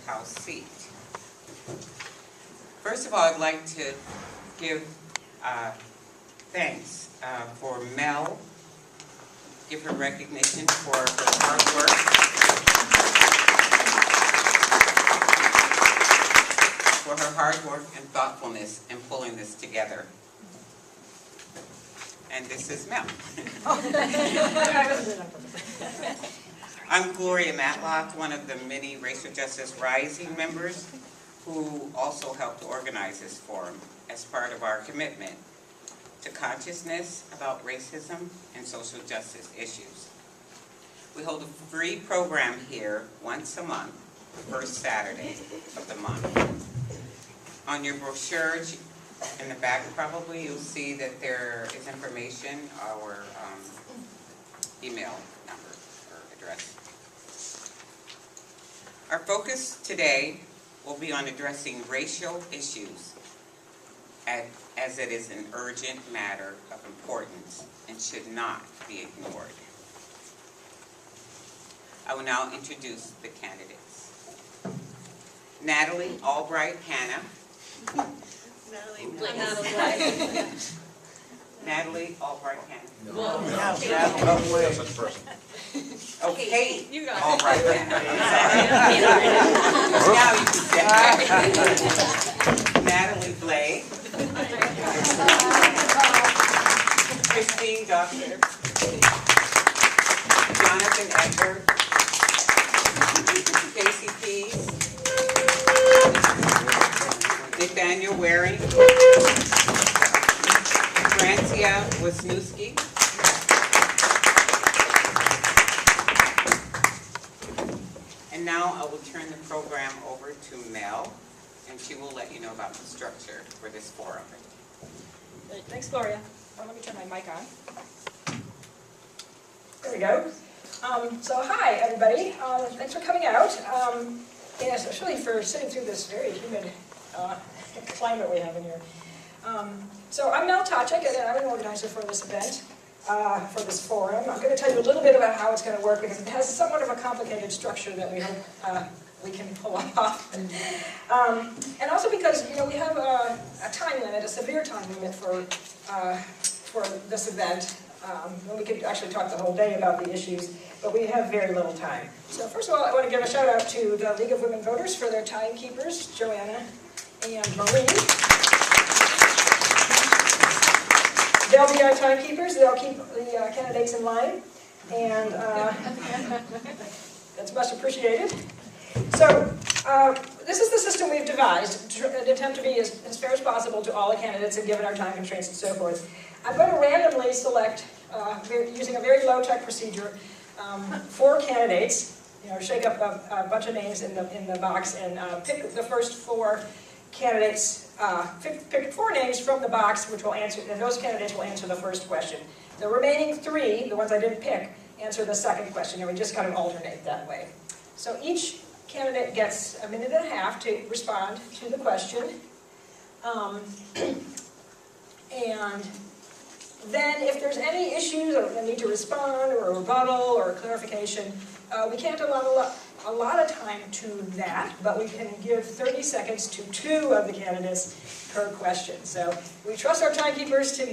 House seat. First of all, I'd like to give thanks for Mel, give her recognition for her hard work. For her hard work and thoughtfulness in pulling this together. And this is Mel. I'm Gloria Matlock, one of the many Racial Justice Rising members who also helped organize this forum as part of our commitment to consciousness about racism and social justice issues. We hold a free program here once a month, the first Saturday of the month. On your brochure in the back, probably you'll see that there is information, our email number or address. Our focus today will be on addressing racial issues as it is an urgent matter of importance and should not be ignored. I will now introduce the candidates. Natalie Albright Hannah. Natalie Bleh. Natalie Albright Hannah. No. Oh, Kate. You got it. Albright Hannah. Now you can say Natalie Bleh. Christine Doctor. Jonathan Edward. Casey Pease. Nathaniel Waring, Francia NuSkin, and now I will turn the program over to Mel, and she will let you know about the structure for this forum. Great. Thanks, Gloria. Let me turn my mic on. There we go. So hi, everybody. Thanks for coming out, and especially for sitting through this very humid climate we have in here. So I'm Mel Tachik, and I'm an organizer for this event, for this forum. I'm going to tell you a little bit about how it's going to work because it has somewhat of a complicated structure that we hope we can pull off. And also because we have a time limit, a severe time limit for this event. We could actually talk the whole day about the issues, but we have very little time. So first of all, I want to give a shout out to the League of Women Voters for their timekeepers, Joanna and Marie. They'll be our timekeepers. They'll keep the candidates in line, and that's much appreciated. So this is the system we've devised to attempt to be as fair as possible to all the candidates and given our time constraints and so forth. I'm going to randomly select, using a very low-tech procedure, 4 candidates. Shake up a bunch of names in the box and pick the first 4 candidates. Pick 4 names from the box, which will answer, and those candidates will answer the first question. The remaining 3, the ones I didn't pick, answer the second question, and we just kind of alternate that way. So each candidate gets a minute and a half to respond to the question, and then if there's any issues or a need to respond or a rebuttal or a clarification, we can't allow a lot of time to that, but we can give 30 seconds to 2 of the candidates per question. So we trust our timekeepers to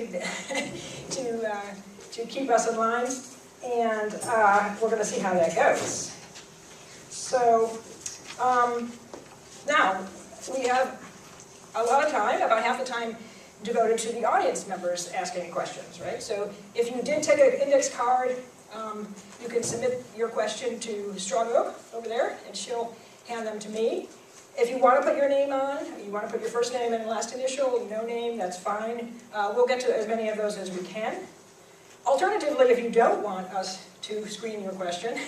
keep us in line, and we're going to see how that goes. So now we have a lot of time, about half the time devoted to the audience members asking questions, right? So if you did take an index card, you can submit your question to Strong Oak over there, and she'll hand them to me. If you want to put your name on, you want to put your first name and last initial, no name, that's fine. We'll get to as many of those as we can. Alternatively, if you don't want us to screen your question,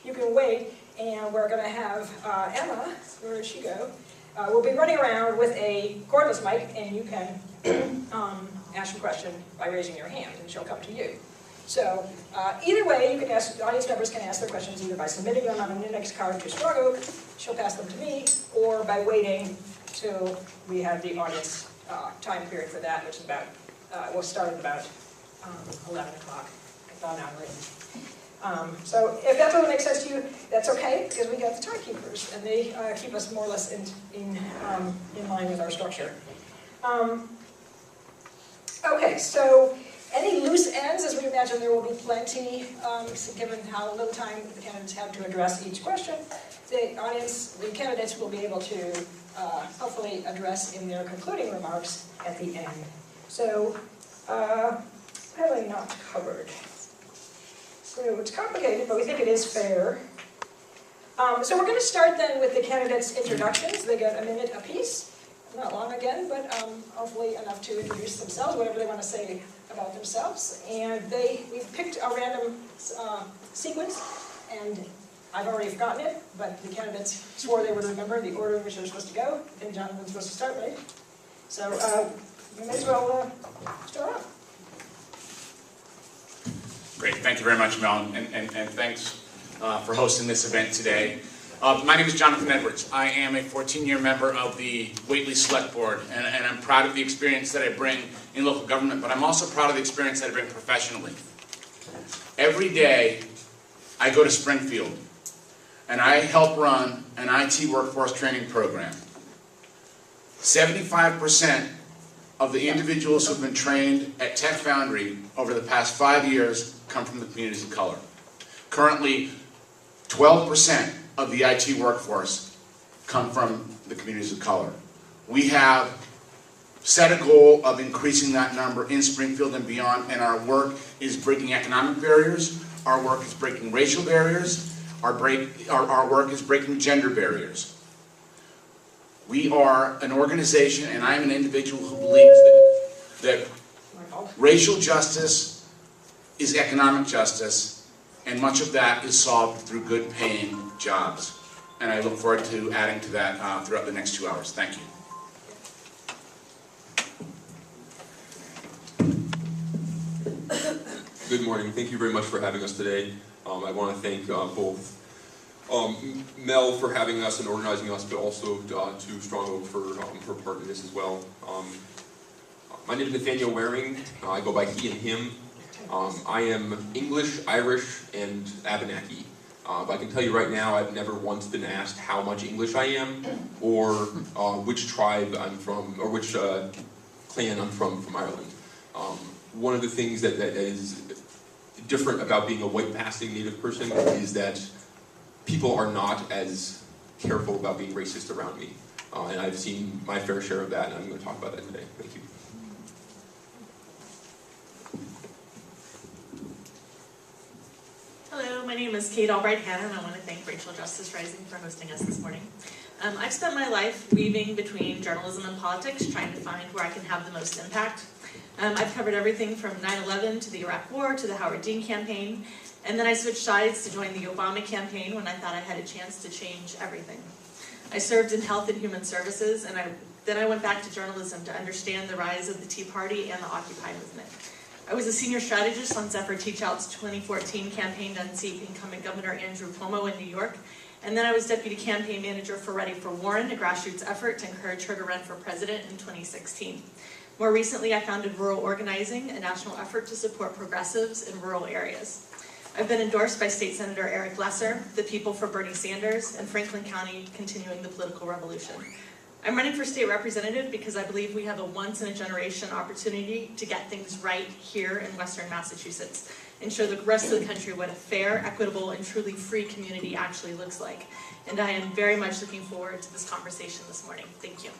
you can wait, and we're going to have Emma, where did she go? We'll be running around with a cordless mic, and you can ask your question by raising your hand, and she'll come to you. So either way, you can ask, audience members can ask their questions either by submitting them on an index card to Strong Oak, she'll pass them to me, or by waiting till we have the audience time period for that, which is about, we'll start at about 11 o'clock, about an hour in. So if that doesn't make sense to you, that's okay, because we got the timekeepers, and they keep us more or less in line with our structure. Okay, so any loose ends, as we imagine there will be plenty, given how little time the candidates have to address each question, the candidates will be able to hopefully address in their concluding remarks at the end. So, really not covered. So it's complicated, but we think it is fair. So we're going to start then with the candidates' introductions. They get a minute apiece. Not long again, but hopefully enough to introduce themselves, whatever they want to say about themselves. And we've picked a random sequence, and I've already forgotten it, but the candidates swore they would remember the order in which they're supposed to go. I think Jonathan's supposed to start, right? So we may as well start off. Great, thank you very much, Mel, and thanks for hosting this event today. My name is Jonathan Edwards. I am a 14-year member of the Whately Select Board, and I'm proud of the experience that I bring in local government, but I'm also proud of the experience that I bring professionally. Every day, I go to Springfield, and I help run an IT workforce training program. 75% of the individuals who have been trained at Tech Foundry over the past 5 years come from the communities of color. Currently, 12% of the IT workforce come from the communities of color. We have set a goal of increasing that number in Springfield and beyond, and our work is breaking economic barriers, our work is breaking racial barriers, our work is breaking gender barriers. We are an organization, and I am an individual who believes that racial justice is economic justice, and much of that is solved through good paying jobs. And I look forward to adding to that throughout the next 2 hours. Thank you. Good morning. Thank you very much for having us today. I want to thank both Mel for having us and organizing us, but also to Strong Oak for part in this as well. My name is Nathaniel Waring. I go by he and him. I am English, Irish, and Abenaki. But I can tell you right now, I've never once been asked how much English I am, or which tribe I'm from, or which clan I'm from Ireland. One of the things that is different about being a white-passing Native person is that people are not as careful about being racist around me. And I've seen my fair share of that, and I'm going to talk about that today. Thank you. Hello, my name is Kate Albright Hanna, and I want to thank Racial Justice Rising for hosting us this morning. I've spent my life weaving between journalism and politics, trying to find where I can have the most impact. I've covered everything from 9/11 to the Iraq War to the Howard Dean campaign, and then I switched sides to join the Obama campaign when I thought I had a chance to change everything. I served in health and human services, and then I went back to journalism to understand the rise of the Tea Party and the Occupy movement. I was a senior strategist on Zephyr Teachout's 2014 campaign to unseat incumbent Governor Andrew Cuomo in New York, and then I was deputy campaign manager for Ready for Warren, a grassroots effort to encourage her to run for president in 2016. More recently, I founded Rural Organizing, a national effort to support progressives in rural areas. I've been endorsed by State Senator Eric Lesser, the People for Bernie Sanders, and Franklin County Continuing the Political Revolution. I'm running for state representative because I believe we have a once-in-a-generation opportunity to get things right here in Western Massachusetts and show the rest of the country what a fair, equitable, and truly free community actually looks like. And I am very much looking forward to this conversation this morning. Thank you.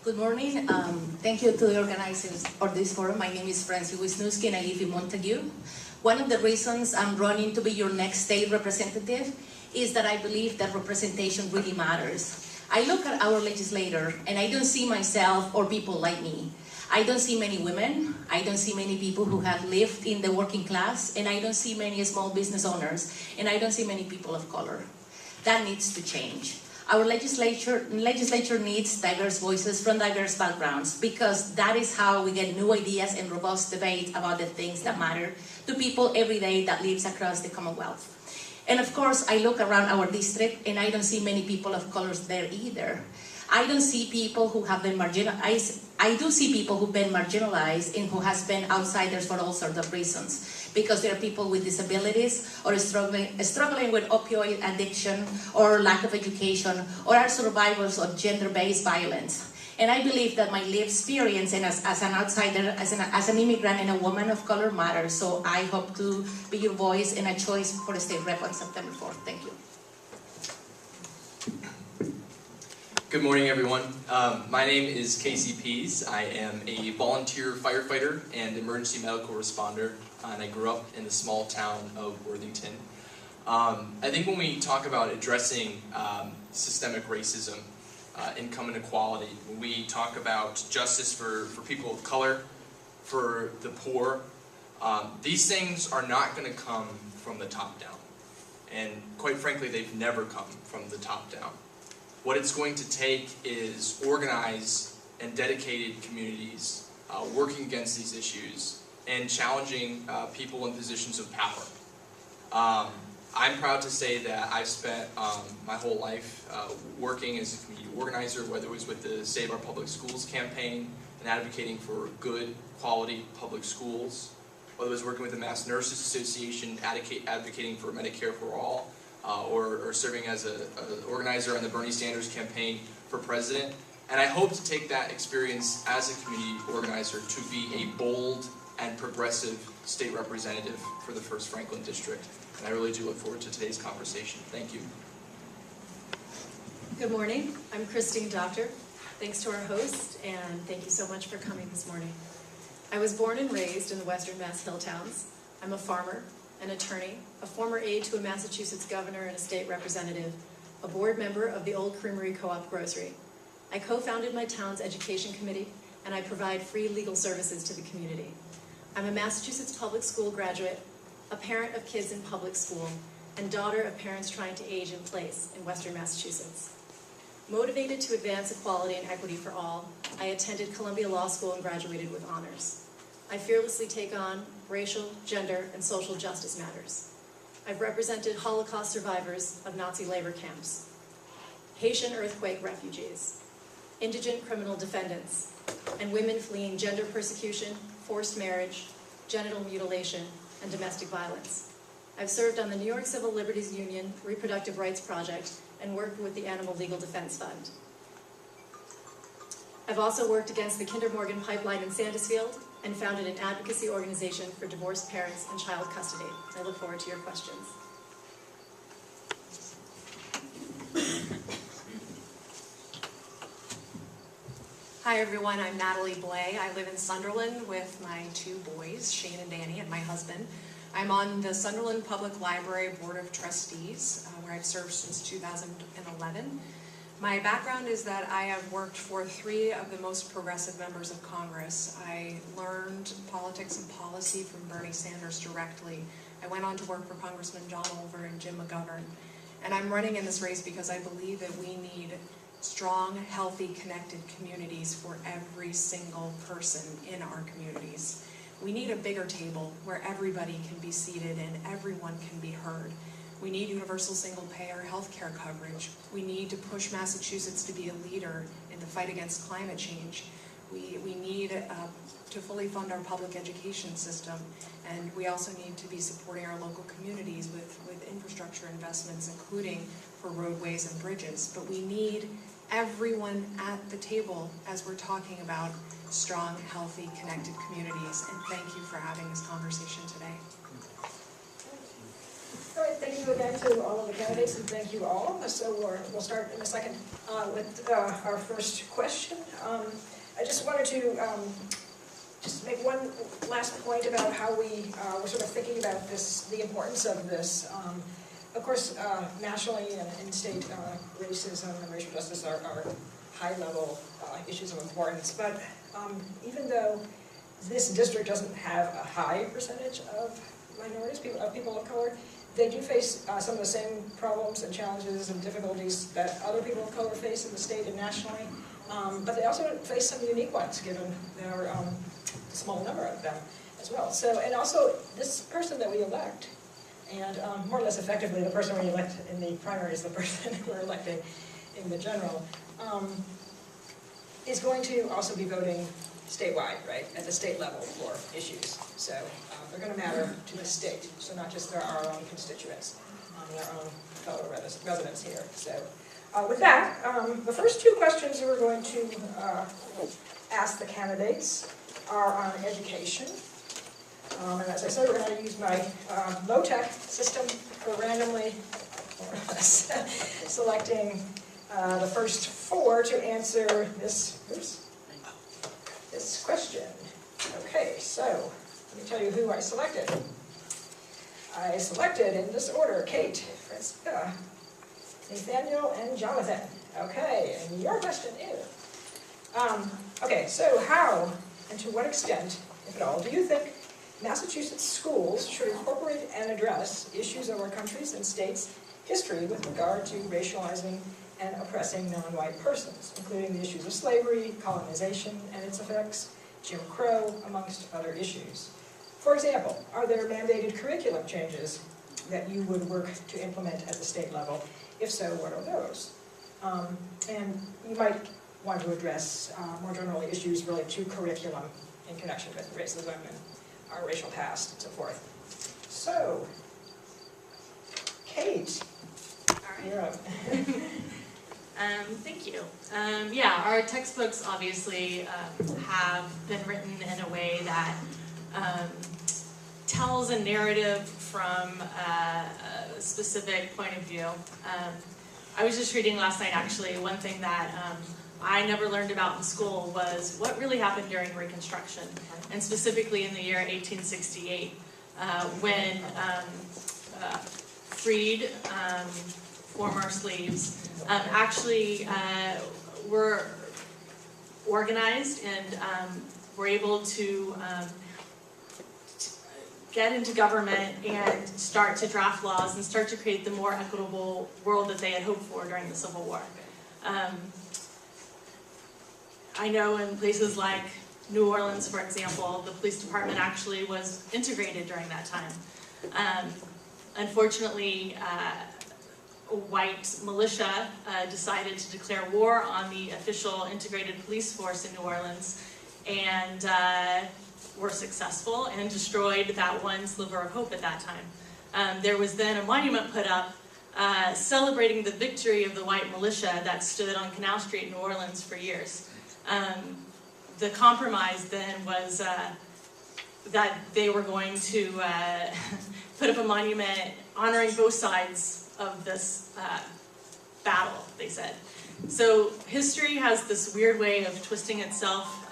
Good morning. Thank you to the organizers of this forum. My name is Francie with NuSkin. I live in Montague. One of the reasons I'm running to be your next state representative is that I believe that representation really matters. I look at our legislator and I don't see myself or people like me. I don't see many women, I don't see many people who have lived in the working class, and I don't see many small business owners, and I don't see many people of color. That needs to change. Our legislature needs diverse voices from diverse backgrounds, because that is how we get new ideas and robust debate about the things that matter to people every day that lives across the Commonwealth. And of course, I look around our district and I don't see many people of color there either. I don't see people who have been marginalized. I do see people who've been marginalized and who has been outsiders for all sorts of reasons. Because there are people with disabilities or struggling with opioid addiction or lack of education or are survivors of gender-based violence. And I believe that my lived experience and as an outsider, as an immigrant and a woman of color matters. So I hope to be your voice and a choice for the state rep on September 4th. Thank you. Good morning, everyone. My name is Casey Pease. I am a volunteer firefighter and emergency medical responder, and I grew up in the small town of Worthington. I think when we talk about addressing systemic racism, income inequality, when we talk about justice for people of color, for the poor, these things are not going to come from the top down. And quite frankly, they've never come from the top down. What it's going to take is organized and dedicated communities working against these issues and challenging people in positions of power. I'm proud to say that I've spent my whole life working as a community organizer, whether it was with the Save Our Public Schools campaign and advocating for good, quality public schools, whether it was working with the Mass Nurses Association, advocating for Medicare for all, or serving as an organizer on the Bernie Sanders campaign for president. And I hope to take that experience as a community organizer to be a bold and progressive state representative for the 1st Franklin District. And I really do look forward to today's conversation. Thank you. Good morning. I'm Christine Doctor. Thanks to our host, and thank you so much for coming this morning. I was born and raised in the Western Mass Hill Towns. I'm a farmer, an attorney, a former aide to a Massachusetts governor and a state representative, a board member of the Old Creamery Co-op Grocery. I co-founded my town's education committee, and I provide free legal services to the community. I'm a Massachusetts public school graduate, a parent of kids in public school, and daughter of parents trying to age in place in Western Massachusetts. Motivated to advance equality and equity for all, I attended Columbia Law School and graduated with honors. I fearlessly take on racial, gender, and social justice matters. I've represented Holocaust survivors of Nazi labor camps, Haitian earthquake refugees, indigent criminal defendants, and women fleeing gender persecution, forced marriage, genital mutilation, and domestic violence. I've served on the New York Civil Liberties Union Reproductive Rights Project and worked with the Animal Legal Defense Fund. I've also worked against the Kinder Morgan pipeline in Sandusfield and founded an advocacy organization for divorced parents and child custody. I look forward to your questions. Hi everyone, I'm Natalie Bleh. I live in Sunderland with my 2 boys, Shane and Danny, and my husband. I'm on the Sunderland Public Library Board of Trustees, where I've served since 2011. My background is that I have worked for 3 of the most progressive members of Congress. I learned politics and policy from Bernie Sanders directly. I went on to work for Congressman John Olver and Jim McGovern. And I'm running in this race because I believe that we need strong, healthy, connected communities for every single person in our communities. We need a bigger table where everybody can be seated and everyone can be heard. We need universal single-payer health care coverage. We need to push Massachusetts to be a leader in the fight against climate change. We need to fully fund our public education system, and we also need to be supporting our local communities with infrastructure investments, including for roadways and bridges. But we need everyone at the table as we're talking about strong, healthy, connected communities. And thank you for having this conversation today. All right, thank you again to all of the candidates, and thank you all. So we'll start in a second with our first question. I just wanted to just make one last point about how we were sort of thinking about this, the importance of this. Of course, nationally and in state, racism and racial justice are high-level issues of importance. But even though this district doesn't have a high percentage of minorities, people of color, they do face some of the same problems and challenges and difficulties that other people of color face in the state and nationally. But they also face some unique ones, given their small number of them as well. So, and also, this person that we elect, and more or less effectively, the person we elect in the primary is the person we're electing in the general, is going to also be voting statewide, right, at the state level for issues. So they're going to matter to the state, so not just our own constituents, their own fellow residents here. So with that, the first two questions that we're going to ask the candidates are on education. And as I said, we're going to use my low-tech system for randomly selecting the first four to answer this question. Okay, so let me tell you who I selected. I selected in this order: Kate, Francisca, Nathaniel, and Jonathan. Okay, and your question is, okay, so how and to what extent, if at all, do you think Massachusetts schools should incorporate and address issues of our country's and states' history with regard to racializing and oppressing non-white persons, including the issues of slavery, colonization and its effects, Jim Crow, amongst other issues? For example, are there mandated curriculum changes that you would work to implement at the state level? If so, what are those? And you might want to address more generally issues related to curriculum in connection with racism and our racial past and so forth. So, Kate, you're up. Thank you. Yeah, our textbooks obviously have been written in a way that tells a narrative from a specific point of view. I was just reading last night, actually, one thing that I never learned about in school was what really happened during Reconstruction, and specifically in the year 1868, when freed former slaves actually were organized and were able to get into government and start to draft laws and start to create the more equitable world that they had hoped for during the Civil War. I know in places like New Orleans, for example, the police department actually was integrated during that time. Unfortunately, a white militia decided to declare war on the official integrated police force in New Orleans, and were successful and destroyed that one sliver of hope at that time. There was then a monument put up celebrating the victory of the white militia that stood on Canal Street in New Orleans for years. The compromise then was that they were going to put up a monument honoring both sides of this battle, they said. So history has this weird way of twisting itself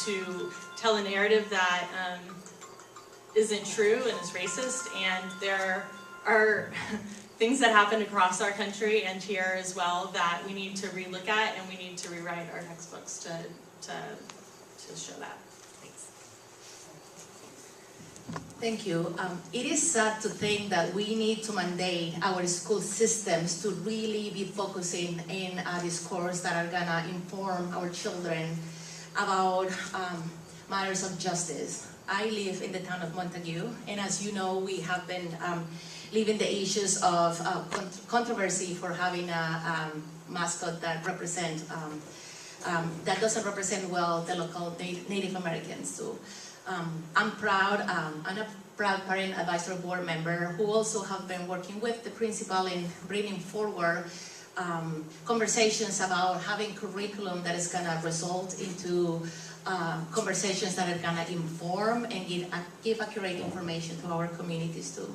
to tell a narrative that isn't true and is racist, and there are things that happen across our country and here as well that we need to relook at, and we need to rewrite our textbooks to show that. Thanks. Thank you. It is sad to think that we need to mandate our school systems to really be focusing in a discourse that are gonna inform our children about matters of justice. I live in the town of Montague, and as you know, we have been living the issues of controversy for having a mascot that represent that doesn't represent well the local Native Americans. So I'm proud. I'm a proud parent advisory board member who also have been working with the principal in bringing forward conversations about having curriculum that is going to result into conversations that are going to inform and give accurate information to our communities too.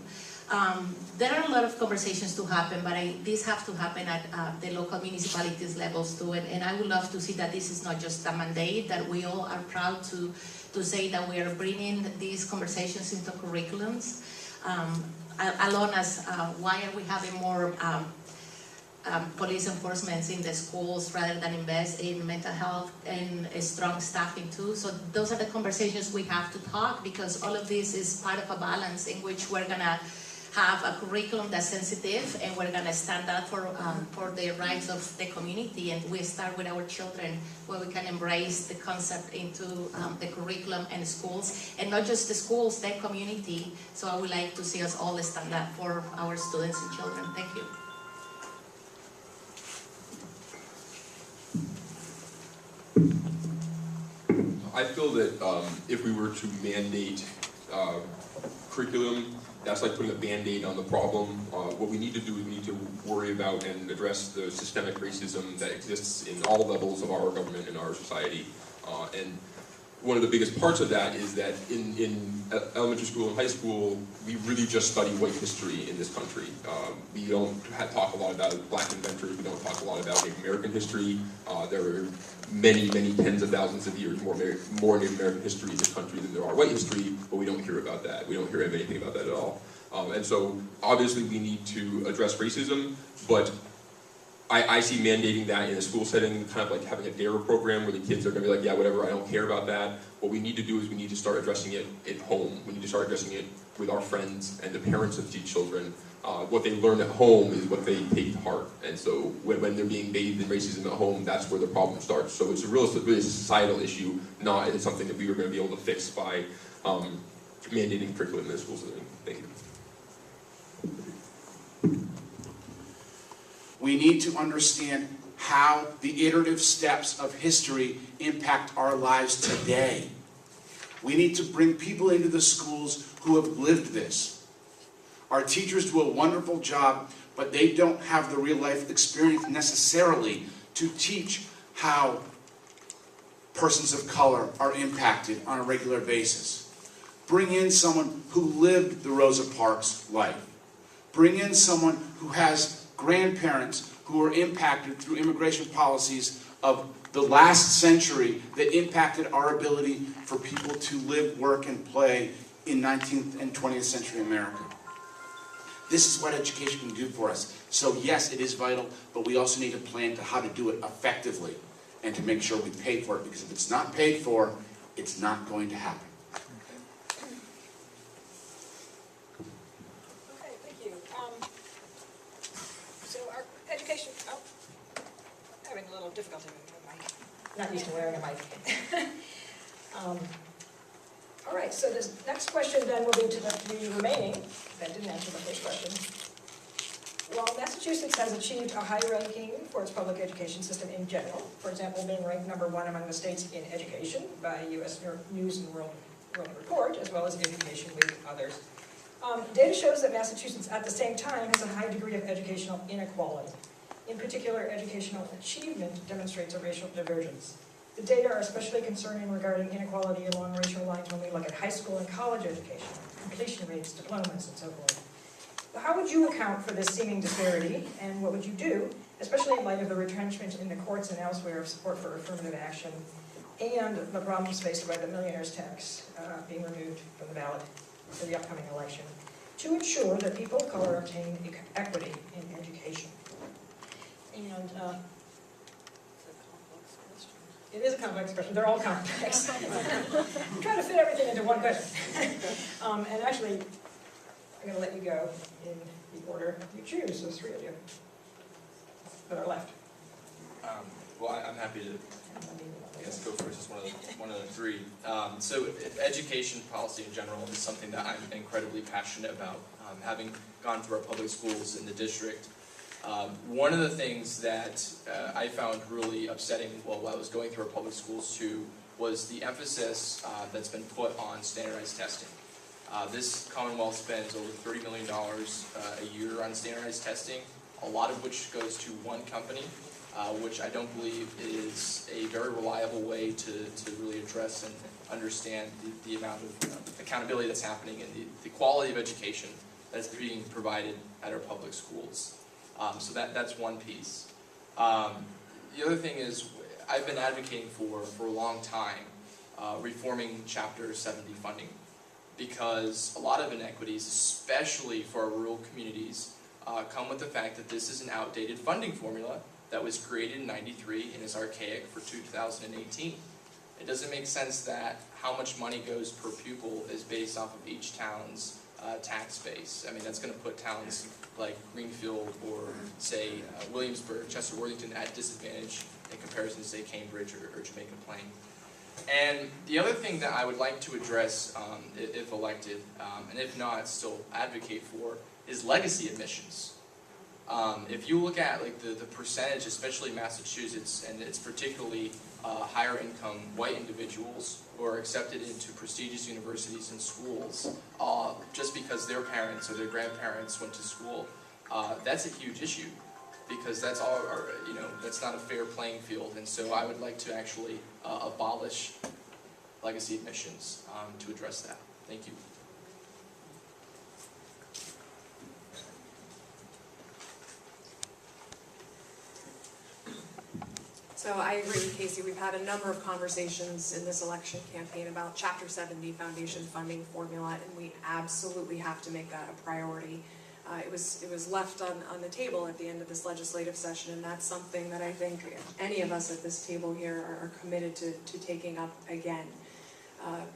There are a lot of conversations to happen, but these have to happen at the local municipalities levels too, and I would love to see that this is not just a mandate, that we all are proud to say that we are bringing these conversations into curriculums, along as why are we having more police enforcement in the schools rather than invest in mental health and strong staffing too. So those are the conversations we have to talk, because all of this is part of a balance in which we're gonna have a curriculum that's sensitive, and we're gonna stand up for the rights of the community, and we start with our children, where we can embrace the concept into the curriculum and schools, and not just the schools, the community. So I would like to see us all stand up for our students and children. Thank you. I feel that if we were to mandate curriculum, that's like putting a Band-Aid on the problem. What we need to do is we need to worry about and address the systemic racism that exists in all levels of our government and our society. And one of the biggest parts of that is that in elementary school and high school, we really just study white history in this country. We don't talk a lot about black inventors, we don't talk a lot about Native American history. There are many, many tens of thousands of years more Native American history in this country than there are white history, but we don't hear about that. We don't hear anything about that at all. And so obviously we need to address racism, but I see mandating that in a school setting, kind of like having a DARE program where the kids are going to be like, yeah, whatever, I don't care about that. What we need to do is we need to start addressing it at home. We need to start addressing it with our friends and the parents of these children. What they learn at home is what they take to heart. And so when they're being bathed in racism at home, that's where the problem starts. So it's really a societal issue, not it's something that we were going to be able to fix by mandating curriculum in the school setting. Thank you. We need to understand how the iterative steps of history impact our lives today. We need to bring people into the schools who have lived this. Our teachers do a wonderful job, but they don't have the real-life experience necessarily to teach how persons of color are impacted on a regular basis. Bring in someone who lived the Rosa Parks life. Bring in someone who has grandparents who were impacted through immigration policies of the last century that impacted our ability for people to live, work, and play in 19th and 20th century America. This is what education can do for us. So yes, it is vital, but we also need a plan to how to do it effectively and to make sure we pay for it, because if it's not paid for, it's not going to happen. Okay, thank you. So our education, having a little difficulty with the mic. Not used to wearing a mic. All right, so this next question then will be to the remaining, that didn't answer the first question. While Massachusetts has achieved a high ranking for its public education system in general, for example, being ranked #1 among the states in education by U.S. News and World Report, as well as Education Week and others, data shows that Massachusetts at the same time has a high degree of educational inequality. In particular, educational achievement demonstrates a racial divergence. The data are especially concerning regarding inequality along racial lines when we look at high school and college education, completion rates, diplomas, and so forth. How would you account for this seeming disparity, and what would you do, especially in light of the retrenchment in the courts and elsewhere of support for affirmative action, and the problems faced by the millionaire's tax being removed from the ballot for the upcoming election, to ensure that people of color obtain equity in education? And it is a complex question. They're all complex. I'm trying to fit everything into one question. And actually, I'm going to let you go in the order you choose, those three of you that are left. Well, I'm happy to, I guess, go first as one of the three. So education policy in general is something that I'm incredibly passionate about. Having gone through our public schools in the district, one of the things that I found really upsetting while I was going through our public schools too was the emphasis that's been put on standardized testing. This Commonwealth spends over $30 million a year on standardized testing, a lot of which goes to one company, which I don't believe is a very reliable way to really address and understand the amount of accountability that's happening and the quality of education that's being provided at our public schools. So that's one piece. The other thing is, I've been advocating for a long time reforming Chapter 70 funding, because a lot of inequities, especially for our rural communities, come with the fact that this is an outdated funding formula that was created in '93 and is archaic for 2018. It doesn't make sense that how much money goes per pupil is based off of each town's tax base. I mean, that's going to put towns like Greenfield or, say, Williamsburg, Chester, Worthington at disadvantage in comparison to, say, Cambridge or Jamaica Plain. And the other thing that I would like to address, if elected, and if not, still advocate for, is legacy admissions. If you look at like the percentage, especially in Massachusetts, and it's particularly higher income white individuals who are accepted into prestigious universities and schools just because their parents or their grandparents went to school, that's a huge issue, because that's all, that's not a fair playing field. And so I would like to actually abolish legacy admissions to address that. Thank you. So I agree with Casey. We've had a number of conversations in this election campaign about Chapter 70 foundation funding formula, and we absolutely have to make that a priority. It was left on the table at the end of this legislative session, and that's something that I think any of us at this table here are committed to taking up again.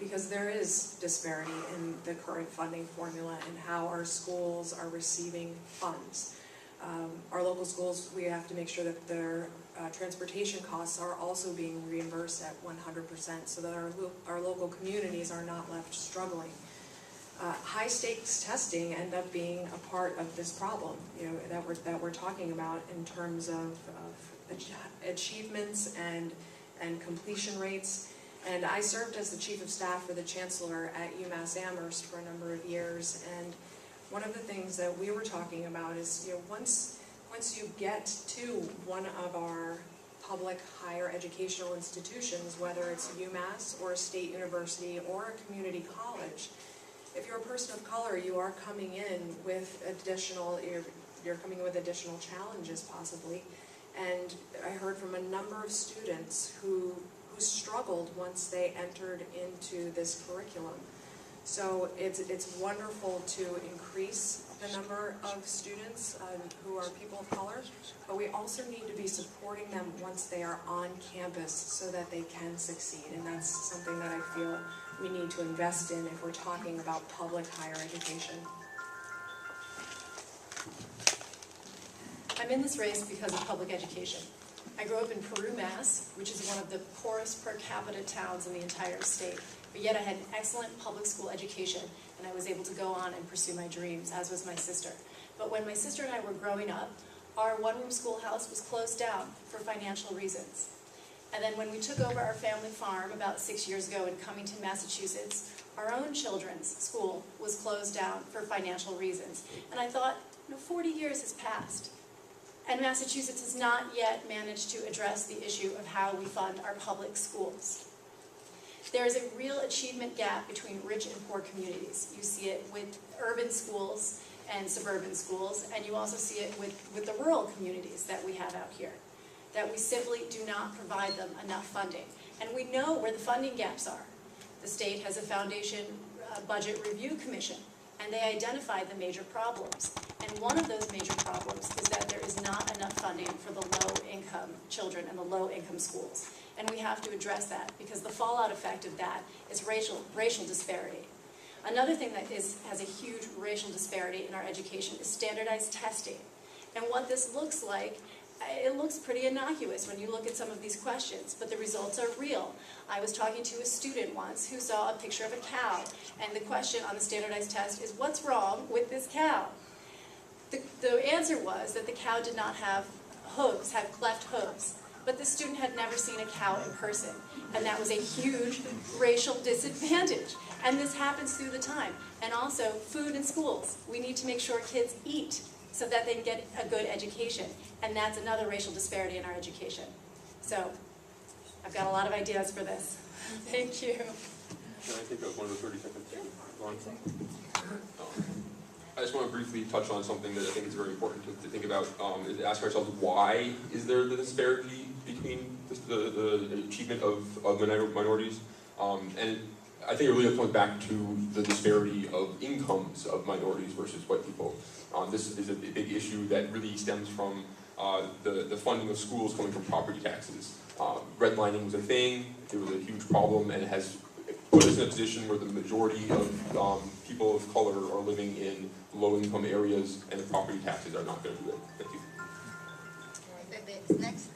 Because there is disparity in the current funding formula and how our schools are receiving funds. Our local schools, we have to make sure that their transportation costs are also being reimbursed at 100%, so that our local communities are not left struggling. High stakes testing end up being a part of this problem, that we're talking about in terms of achievements and completion rates. And I served as the chief of staff for the chancellor at UMass Amherst for a number of years, and one of the things that we were talking about is, once you get to one of our public higher educational institutions, whether it's UMass or a state university or a community college, if you're a person of color, you are coming in with you're coming with additional challenges possibly. And I heard from a number of students who struggled once they entered into this curriculum. So it's wonderful to increase the number of students who are people of color, but we also need to be supporting them once they are on campus so that they can succeed, and that's something that I feel we need to invest in if we're talking about public higher education. I'm in this race because of public education. I grew up in Peru, Mass, which is one of the poorest per capita towns in the entire state. But yet I had an excellent public school education, and I was able to go on and pursue my dreams, as was my sister. But when my sister and I were growing up, our one-room schoolhouse was closed down for financial reasons. And then when we took over our family farm about 6 years ago in Cummington, Massachusetts, our own children's school was closed down for financial reasons. And I thought, 40 years has passed. And Massachusetts has not yet managed to address the issue of how we fund our public schools. There is a real achievement gap between rich and poor communities. You see it with urban schools and suburban schools, and you also see it with the rural communities that we have out here, that we simply do not provide them enough funding. And we know where the funding gaps are. The state has a foundation budget review commission, and they identified the major problems. And one of those major problems is that there is not enough funding for the low-income children and the low-income schools. And we have to address that, because the fallout effect of that is racial disparity. Another thing that has a huge racial disparity in our education is standardized testing. And what this looks like, it looks pretty innocuous when you look at some of these questions, but the results are real. I was talking to a student once who saw a picture of a cow, and the question on the standardized test is, what's wrong with this cow? The answer was that the cow did not have hooves, have cleft hooves, but the student had never seen a cow in person, and that was a huge racial disadvantage. And this happens through the time. And also, food in schools. We need to make sure kids eat so that they can get a good education. And that's another racial disparity in our education. So, I've got a lot of ideas for this. Thank you. Can I take one of the 30 seconds to go on? I just want to briefly touch on something that I think is very important to think about, is ask ourselves, why is there the disparity between the achievement of minorities? And I think it really comes back to the disparity of incomes of minorities versus white people. This is a big issue that really stems from the funding of schools coming from property taxes. Redlining was a thing, it was a huge problem, and it has put us in a position where the majority of people of color are living in low-income areas, and the property taxes are not going to do it. Thank you. Next,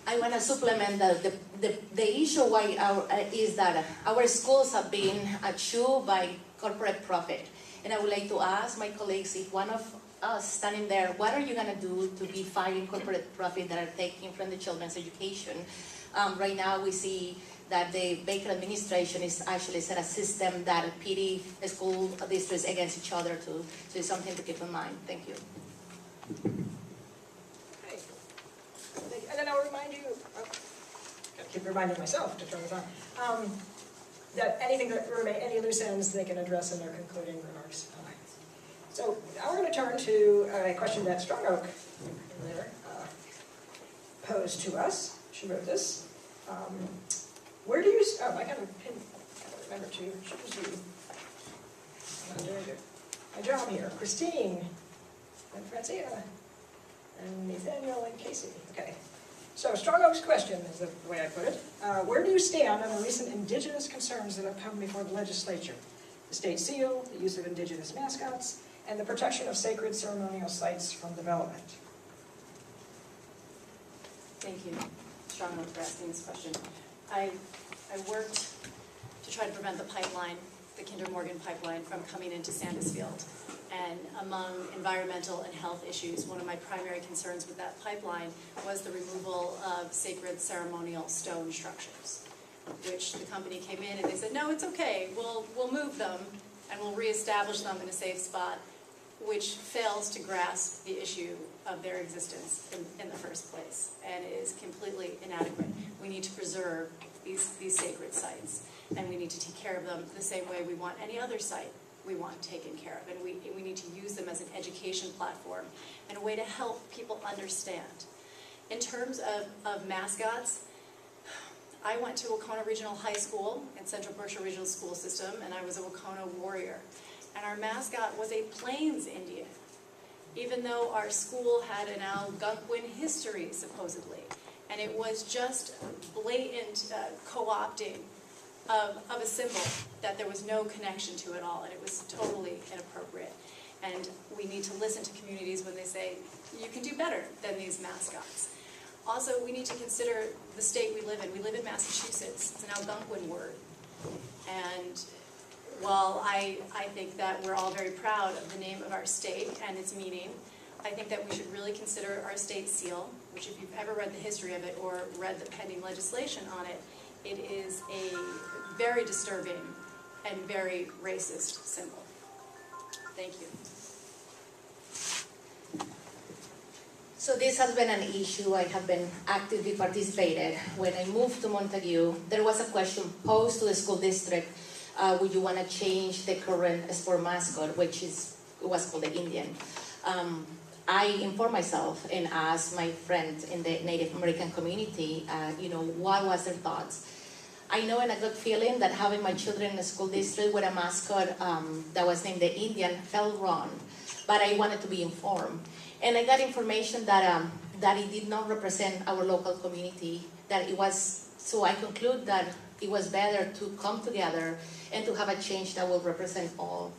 I want to supplement the issue why is that our schools have been chewed by corporate profit. And I would like to ask my colleagues, if one of us standing there, what are you going to do to be fighting corporate profit that are taking from the children's education? Right now we see that the Baker administration is actually set a system that pity school districts against each other too. So it's something to keep in mind. Thank you. Okay. And then I'll remind you, gotta keep reminding myself to turn this on, that anything that remain, any loose ends they can address in their concluding remarks. So now we're going to turn to a question that Strong Oak there posed to us. She wrote this. Where do you, I gotta remember to choose you. I'm doing my job here. Christine, and Francina, and Nathaniel and Casey. Okay. So Strong Oak's question is the way I put it. Where do you stand on the recent Indigenous concerns that have come before the legislature? The state seal, the use of Indigenous mascots, and the protection of sacred ceremonial sites from development. Thank you, Strong Oak, for asking this question. I worked to try to prevent the pipeline, the Kinder Morgan pipeline, from coming into Sandusfield. And among environmental and health issues, one of my primary concerns with that pipeline was the removal of sacred ceremonial stone structures, which the company came in and they said, no, it's okay, we'll move them and we'll reestablish them in a safe spot, which fails to grasp the issue of their existence in the first place and is completely inadequate. We need to preserve these sacred sites, and we need to take care of them the same way we want any other site we want taken care of. And we need to use them as an education platform and a way to help people understand. In terms of mascots, I went to Wacona Regional High School in Central Berkshire Regional School System, and I was a Wacona warrior. And our mascot was a Plains Indian, even though our school had an Algonquin history, supposedly. And it was just blatant co-opting of a symbol that there was no connection to at all, and it was totally inappropriate. And we need to listen to communities when they say, you can do better than these mascots. Also, we need to consider the state we live in. We live in Massachusetts. It's an Algonquin word. And while I think that we're all very proud of the name of our state and its meaning, I think that we should really consider our state seal, which if you've ever read the history of it or read the pending legislation on it, it is a very disturbing and very racist symbol. Thank you. So this has been an issue I have been actively participated. When I moved to Montague, there was a question posed to the school district, would you want to change the current sport mascot, which was called the Indian. I informed myself and asked my friends in the Native American community, what was their thoughts. I know in a good feeling that having my children in a school district with a mascot that was named the Indian felt wrong, but I wanted to be informed. And I got information that it did not represent our local community, so I conclude that it was better to come together and to have a change that will represent all.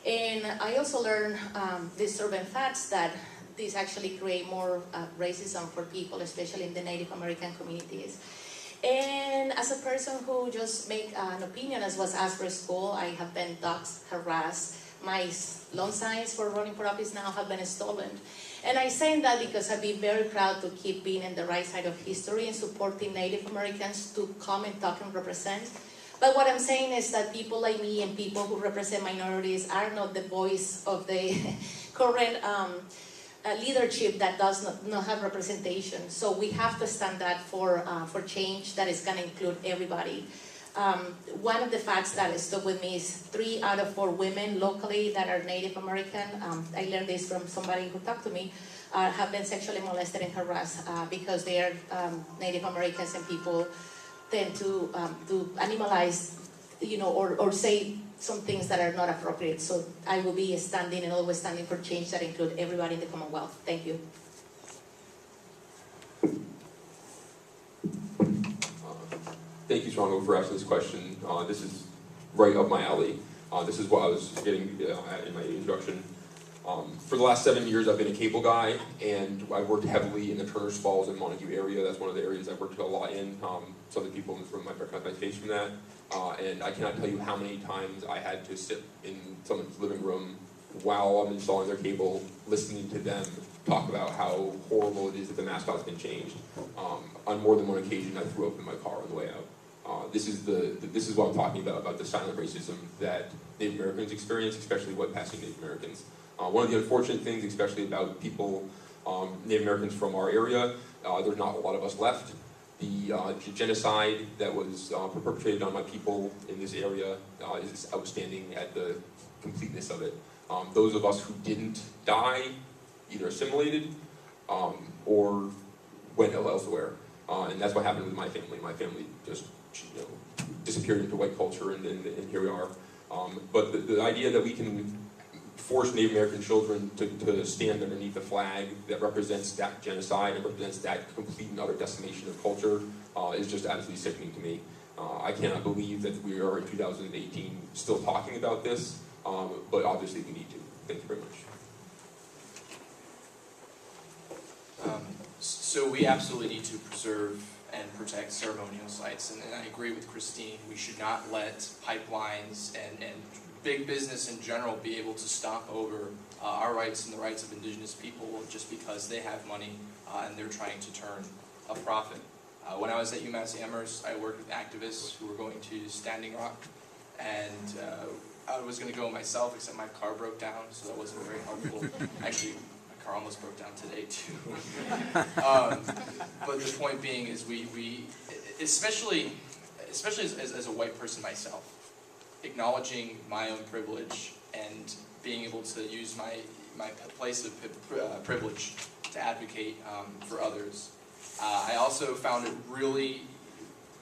And I also learned disturbing facts that this actually create more racism for people, especially in the Native American communities. And as a person who just make an opinion, as was asked for school, I have been doxxed, harassed. My lawn signs for running for office now have been stolen. And I say that because I'd be very proud to keep being in the right side of history and supporting Native Americans to come and talk and represent. But what I'm saying is that people like me and people who represent minorities are not the voice of the current leadership that does not have representation. So we have to stand up for change that is going to include everybody. One of the facts that stuck with me is 3 out of 4 women locally that are Native American, I learned this from somebody who talked to me, have been sexually molested and harassed because they are Native Americans, and people tend to animalize, or say some things that are not appropriate. So I will be standing and always standing for change that include everybody in the Commonwealth. Thank you. Thank you, Strong, for asking this question. This is right up my alley. This is what I was getting at in my introduction. For the last 7 years, I've been a cable guy, and I worked heavily in the Turner's Falls and Montague area. That's one of the areas I've worked a lot in. Some of the people in this room might recognize my face from that. And I cannot tell you how many times I had to sit in someone's living room while I'm installing their cable, listening to them talk about how horrible it is that the mascot's been changed. On more than one occasion, I threw up in my car on the way out. this is what I'm talking about the silent racism that Native Americans experience, especially white passing Native Americans. One of the unfortunate things, especially about people, Native Americans from our area, there's not a lot of us left. The genocide that was perpetrated on my people in this area is outstanding at the completeness of it. Those of us who didn't die either assimilated or went elsewhere. And that's what happened with my family. My family just disappeared into white culture, and here we are. But the idea that we can force Native American children to stand underneath a flag that represents that genocide and represents that complete and utter decimation of culture is just absolutely sickening to me. I cannot believe that we are in 2018 still talking about this, but obviously we need to. Thank you very much. So we absolutely need to preserve and protect ceremonial sites, and I agree with Christine. We should not let pipelines and big business in general be able to stomp over our rights and the rights of Indigenous people just because they have money and they're trying to turn a profit. When I was at UMass Amherst, I worked with activists who were going to Standing Rock, and I was going to go myself, except my car broke down, so that wasn't very helpful. Actually, my car almost broke down today, too. But the point being is we especially as a white person myself, acknowledging my own privilege and being able to use my place of privilege to advocate for others. I also found it really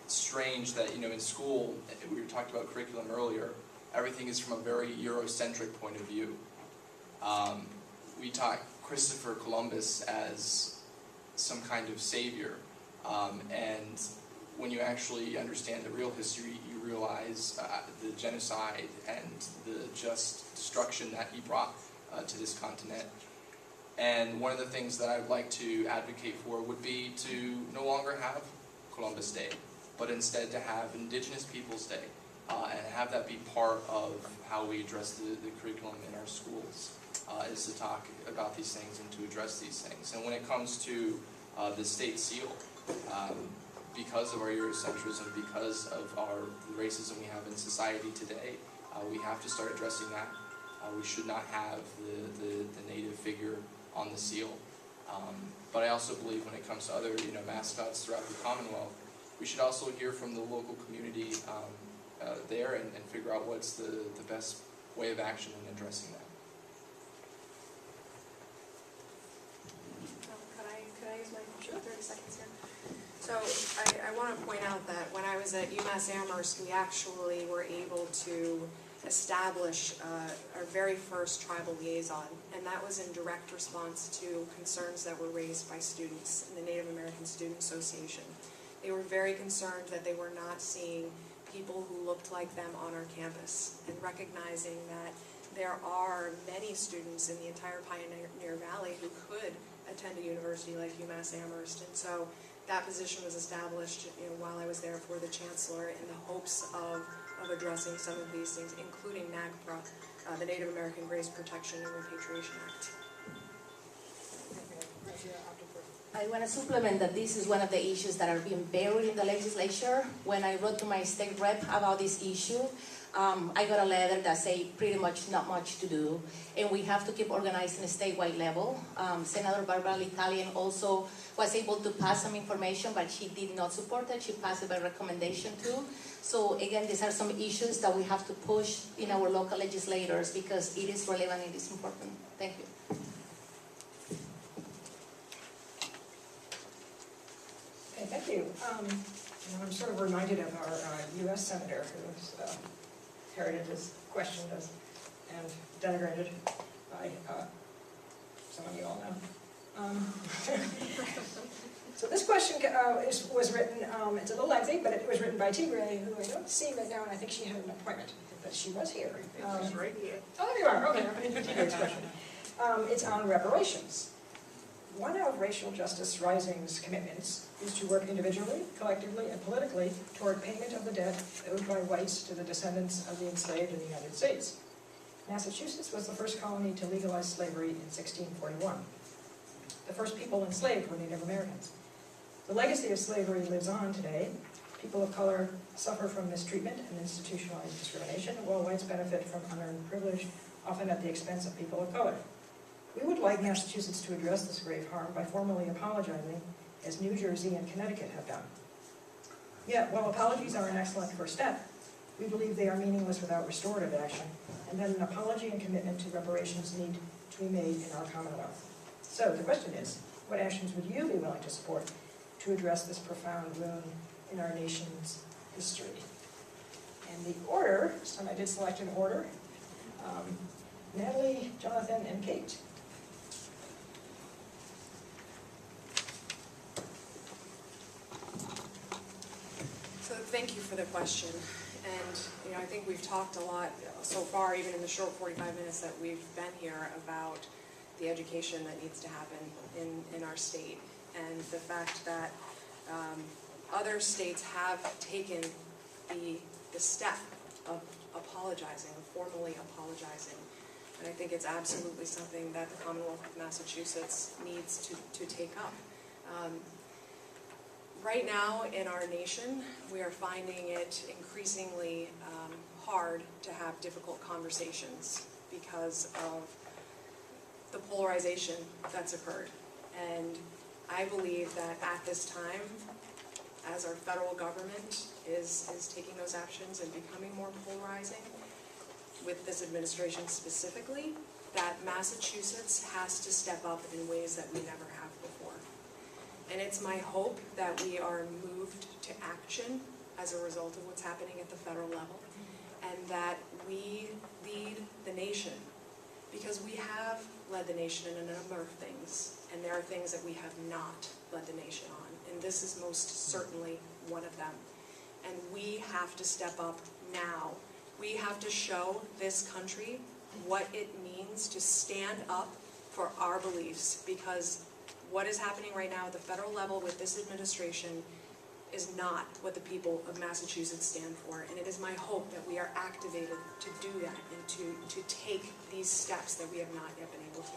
strange that, in school, we talked about curriculum earlier, everything is from a very Eurocentric point of view. We taught Christopher Columbus as some kind of savior, and when you actually understand the real history, you realize the genocide and the just destruction that he brought to this continent. And one of the things that I'd like to advocate for would be to no longer have Columbus Day, but instead to have Indigenous Peoples Day, and have that be part of how we address the curriculum in our schools, is to talk about these things and to address these things. And when it comes to the state seal, because of our Eurocentrism, because of the racism we have in society today, we have to start addressing that. We should not have the native figure on the seal. But I also believe when it comes to other mascots throughout the Commonwealth, we should also hear from the local community there and figure out what's the best way of action in addressing that. Could I use my 30 seconds here? So I want to point out that when I was at UMass Amherst, we actually were able to establish our very first tribal liaison, and that was in direct response to concerns that were raised by students in the Native American Student Association. They were very concerned that they were not seeing people who looked like them on our campus, and recognizing that there are many students in the entire Pioneer Valley who could attend a university like UMass Amherst. And so that position was established while I was there for the Chancellor in the hopes of addressing some of these things, including NAGPRA, the Native American Grace Protection and Repatriation Act. I want to supplement that this is one of the issues that are being buried in the legislature. When I wrote to my state rep about this issue, I got a letter that said pretty much not much to do, and we have to keep organizing a statewide level. Senator Barbara L'Italian also was able to pass some information, but she did not support it. She passed it by recommendation too. So again, these are some issues that we have to push in our local legislators because it is relevant and it is important. Thank you. Okay, thank you. I'm sort of reminded of our U.S. Senator who was heralded his question and denigrated by someone you all know. So this question was written, it's a little lengthy, but it was written by Tigray, who I don't see right now, and I think she had an appointment, but she was here. She's right here. Oh, there you are, okay, Tigray's question. It's on reparations. One of Racial Justice Rising's commitments is to work individually, collectively, and politically toward payment of the debt owed by whites to the descendants of the enslaved in the United States. Massachusetts was the first colony to legalize slavery in 1641. The first people enslaved were Native Americans. The legacy of slavery lives on today, People of color suffer from mistreatment and institutionalized discrimination, while whites benefit from unearned privilege, often at the expense of people of color. We would like Massachusetts to address this grave harm by formally apologizing, as New Jersey and Connecticut have done. Yet, while apologies are an excellent first step, we believe they are meaningless without restorative action, and that an apology and commitment to reparations need to be made in our Commonwealth. So the question is, what actions would you be willing to support to address this profound wound in our nation's history? And the order, so I did select an order, Natalie, Jonathan, and Kate. So thank you for the question. And I think we've talked a lot so far, even in the short 45 minutes that we've been here, about the education that needs to happen in our state, and the fact that other states have taken the step of apologizing, of formally apologizing. And I think it's absolutely something that the Commonwealth of Massachusetts needs to take up. Right now in our nation, we are finding it increasingly hard to have difficult conversations because of the polarization that's occurred. And I believe that at this time, as our federal government is taking those actions and becoming more polarizing, with this administration specifically, that Massachusetts has to step up in ways that we never have before. And it's my hope that we are moved to action as a result of what's happening at the federal level, and that we lead the nation, because we have led the nation in a number of things, and there are things that we have not led the nation on, and this is most certainly one of them. And we have to step up now. We have to show this country what it means to stand up for our beliefs, because what is happening right now at the federal level with this administration is not what the people of Massachusetts stand for. And it is my hope that we are activated to do that and to take these steps that we have not yet been able to.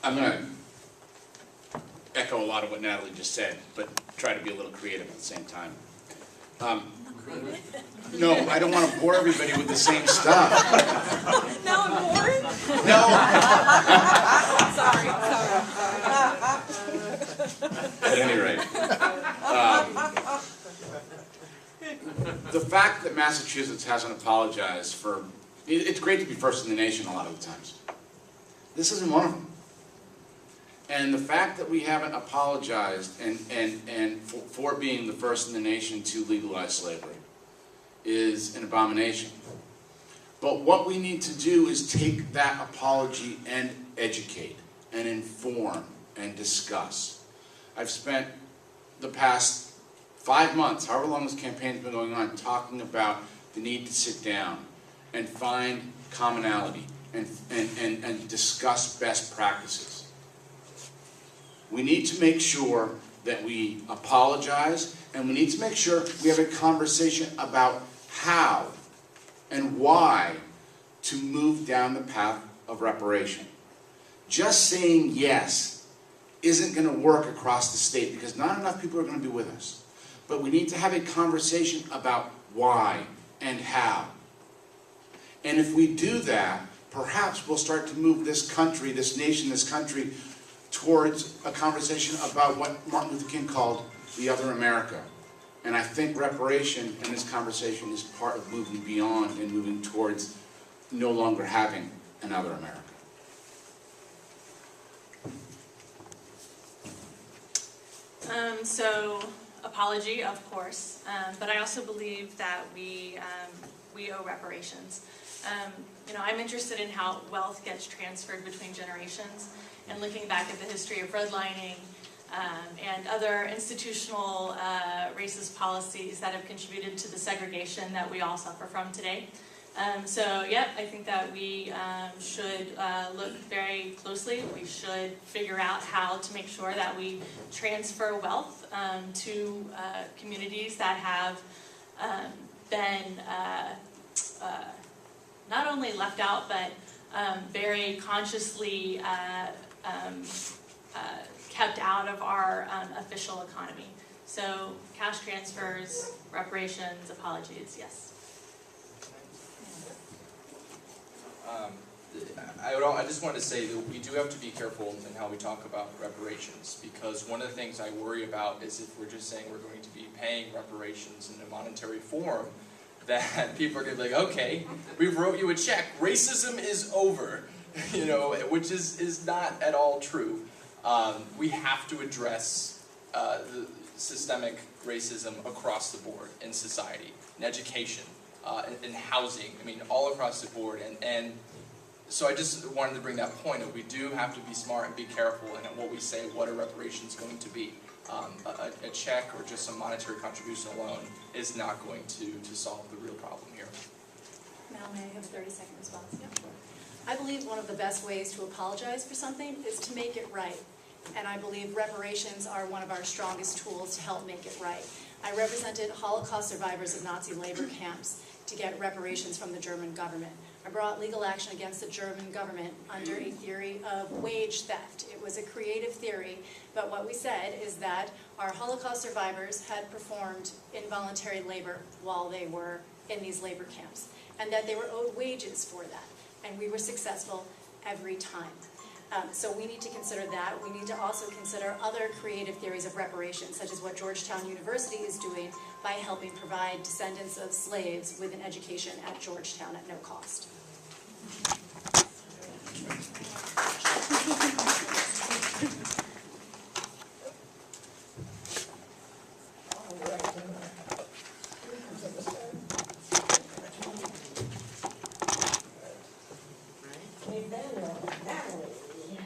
I'm going to echo a lot of what Natalie just said, but try to be a little creative at the same time. No, I don't want to bore everybody with the same stuff. Now I'm bored? No. Sorry. At any rate, the fact that Massachusetts hasn't apologized for, it's great to be first in the nation a lot of the times. This isn't one of them. And the fact that we haven't apologized and for being the first in the nation to legalize slavery is an abomination. But what we need to do is take that apology and educate and inform and discuss. I've spent the past 5 months, however long this campaign's been going on, talking about the need to sit down and find commonality and discuss best practices. We need to make sure that we apologize, and we need to make sure we have a conversation about how and why to move down the path of reparation. Just saying yes isn't going to work across the state because not enough people are going to be with us. But we need to have a conversation about why and how. And if we do that, perhaps we'll start to move this country, this nation, this country, towards a conversation about what Martin Luther King called the other America. And I think reparation in this conversation is part of moving beyond and moving towards no longer having another America. So, apology, of course, but I also believe that we owe reparations. I'm interested in how wealth gets transferred between generations, and looking back at the history of redlining and other institutional racist policies that have contributed to the segregation that we all suffer from today. I think that we should look very closely. We should figure out how to make sure that we transfer wealth to communities that have been not only left out, but very consciously kept out of our official economy. So cash transfers, reparations, apologies, yes. I just wanted to say that we do have to be careful in how we talk about reparations, because one of the things I worry about is if we're just saying we're going to be paying reparations in a monetary form, that people are going to be like, okay, we wrote you a check, racism is over, you know, which is not at all true. We have to address the systemic racism across the board in society, in education, in housing, I mean, all across the board. And so I just wanted to bring that point of we do have to be smart and be careful in what we say, what a reparations going to be. A check or just some monetary contribution alone is not going to solve the real problem here. Mel, may I have a 30-second response? Yep. I believe one of the best ways to apologize for something is to make it right. And I believe reparations are one of our strongest tools to help make it right. I represented Holocaust survivors of Nazi labor camps to get reparations from the German government. I brought legal action against the German government under a theory of wage theft. It was a creative theory, but what we said is that our Holocaust survivors had performed involuntary labor while they were in these labor camps, and that they were owed wages for that. And we were successful every time. So we need to consider that. We need to also consider other creative theories of reparations, such as what Georgetown University is doing by helping provide descendants of slaves with an education at Georgetown at no cost. Nathaniel, Natalie,